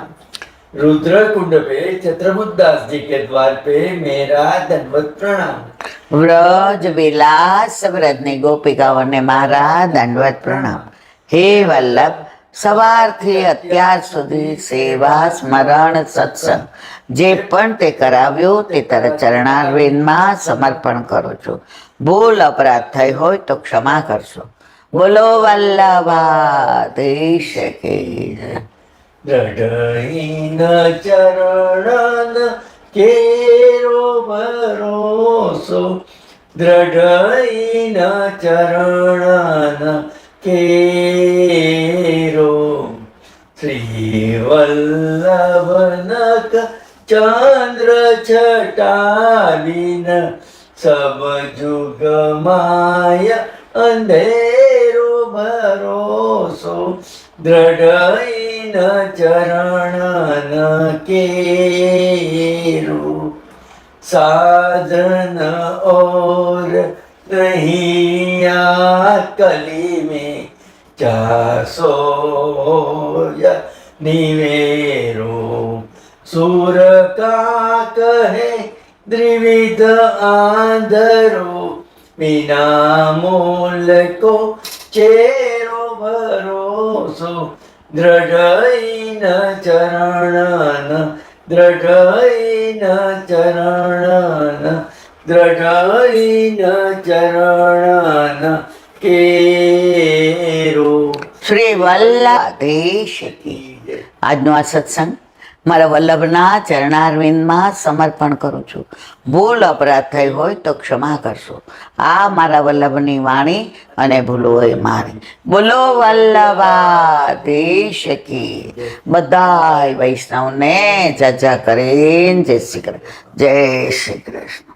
रुद्र कुंड पे चतुर्बुद्धदास जी के द्वार पे मेरा दंडवत प्रणाम. વ્રજ વિલાસ વ્રજની ગોપિકાઓને મારા દંડવત પ્રણામ. હે વલ્લભ, સવારથી અત્યાર સુધી સેવા સ્મરણ સત્સંગ જે પણ તે કરાવ્યું તે તારા ચરણારવિંદમાં સમર્પણ કરું છું. ભૂલ અપરાધ થઈ હોય તો ક્ષમા કરશો. બોલો વલ્લભાધીશ કી જય. દ્રઢહીન ચરણ કેરો ભરોસો. દ્રઢહીન ચરણ કેરો. શ્રી વલ્લભનક ચંદ્ર છટાવીન સબ જુગ માય અંધેરો ભરોસો. દ્રઢહીન ચરણ કેરો. साधन और नहीं कली में चासो निवेरो. सुर का कहे દ્વિવિધ આંધળો વિના મૂલકો ચેરો ભરોસો દ્રઢઈન ચરણન દ્રઢઈન ચરણન દ્રઢઈન ચરણન કેરો. શ્રી વલ્લભેશ કી જય. આજનો આ સત્સંગ મારા વલ્લભના ચરણારવિંદમાં સમર્પણ કરું છું. ભૂલ અપરાધ થઈ હોય તો ક્ષમા કરશો. આ મારા વલ્લભની વાણી અને ભૂલો એ મારી. બોલો વલ્લભાધીશ કી. બધાય વૈષ્ણવને જજા કરીને જય શ્રી કૃષ્ણ. જય શ્રી કૃષ્ણ.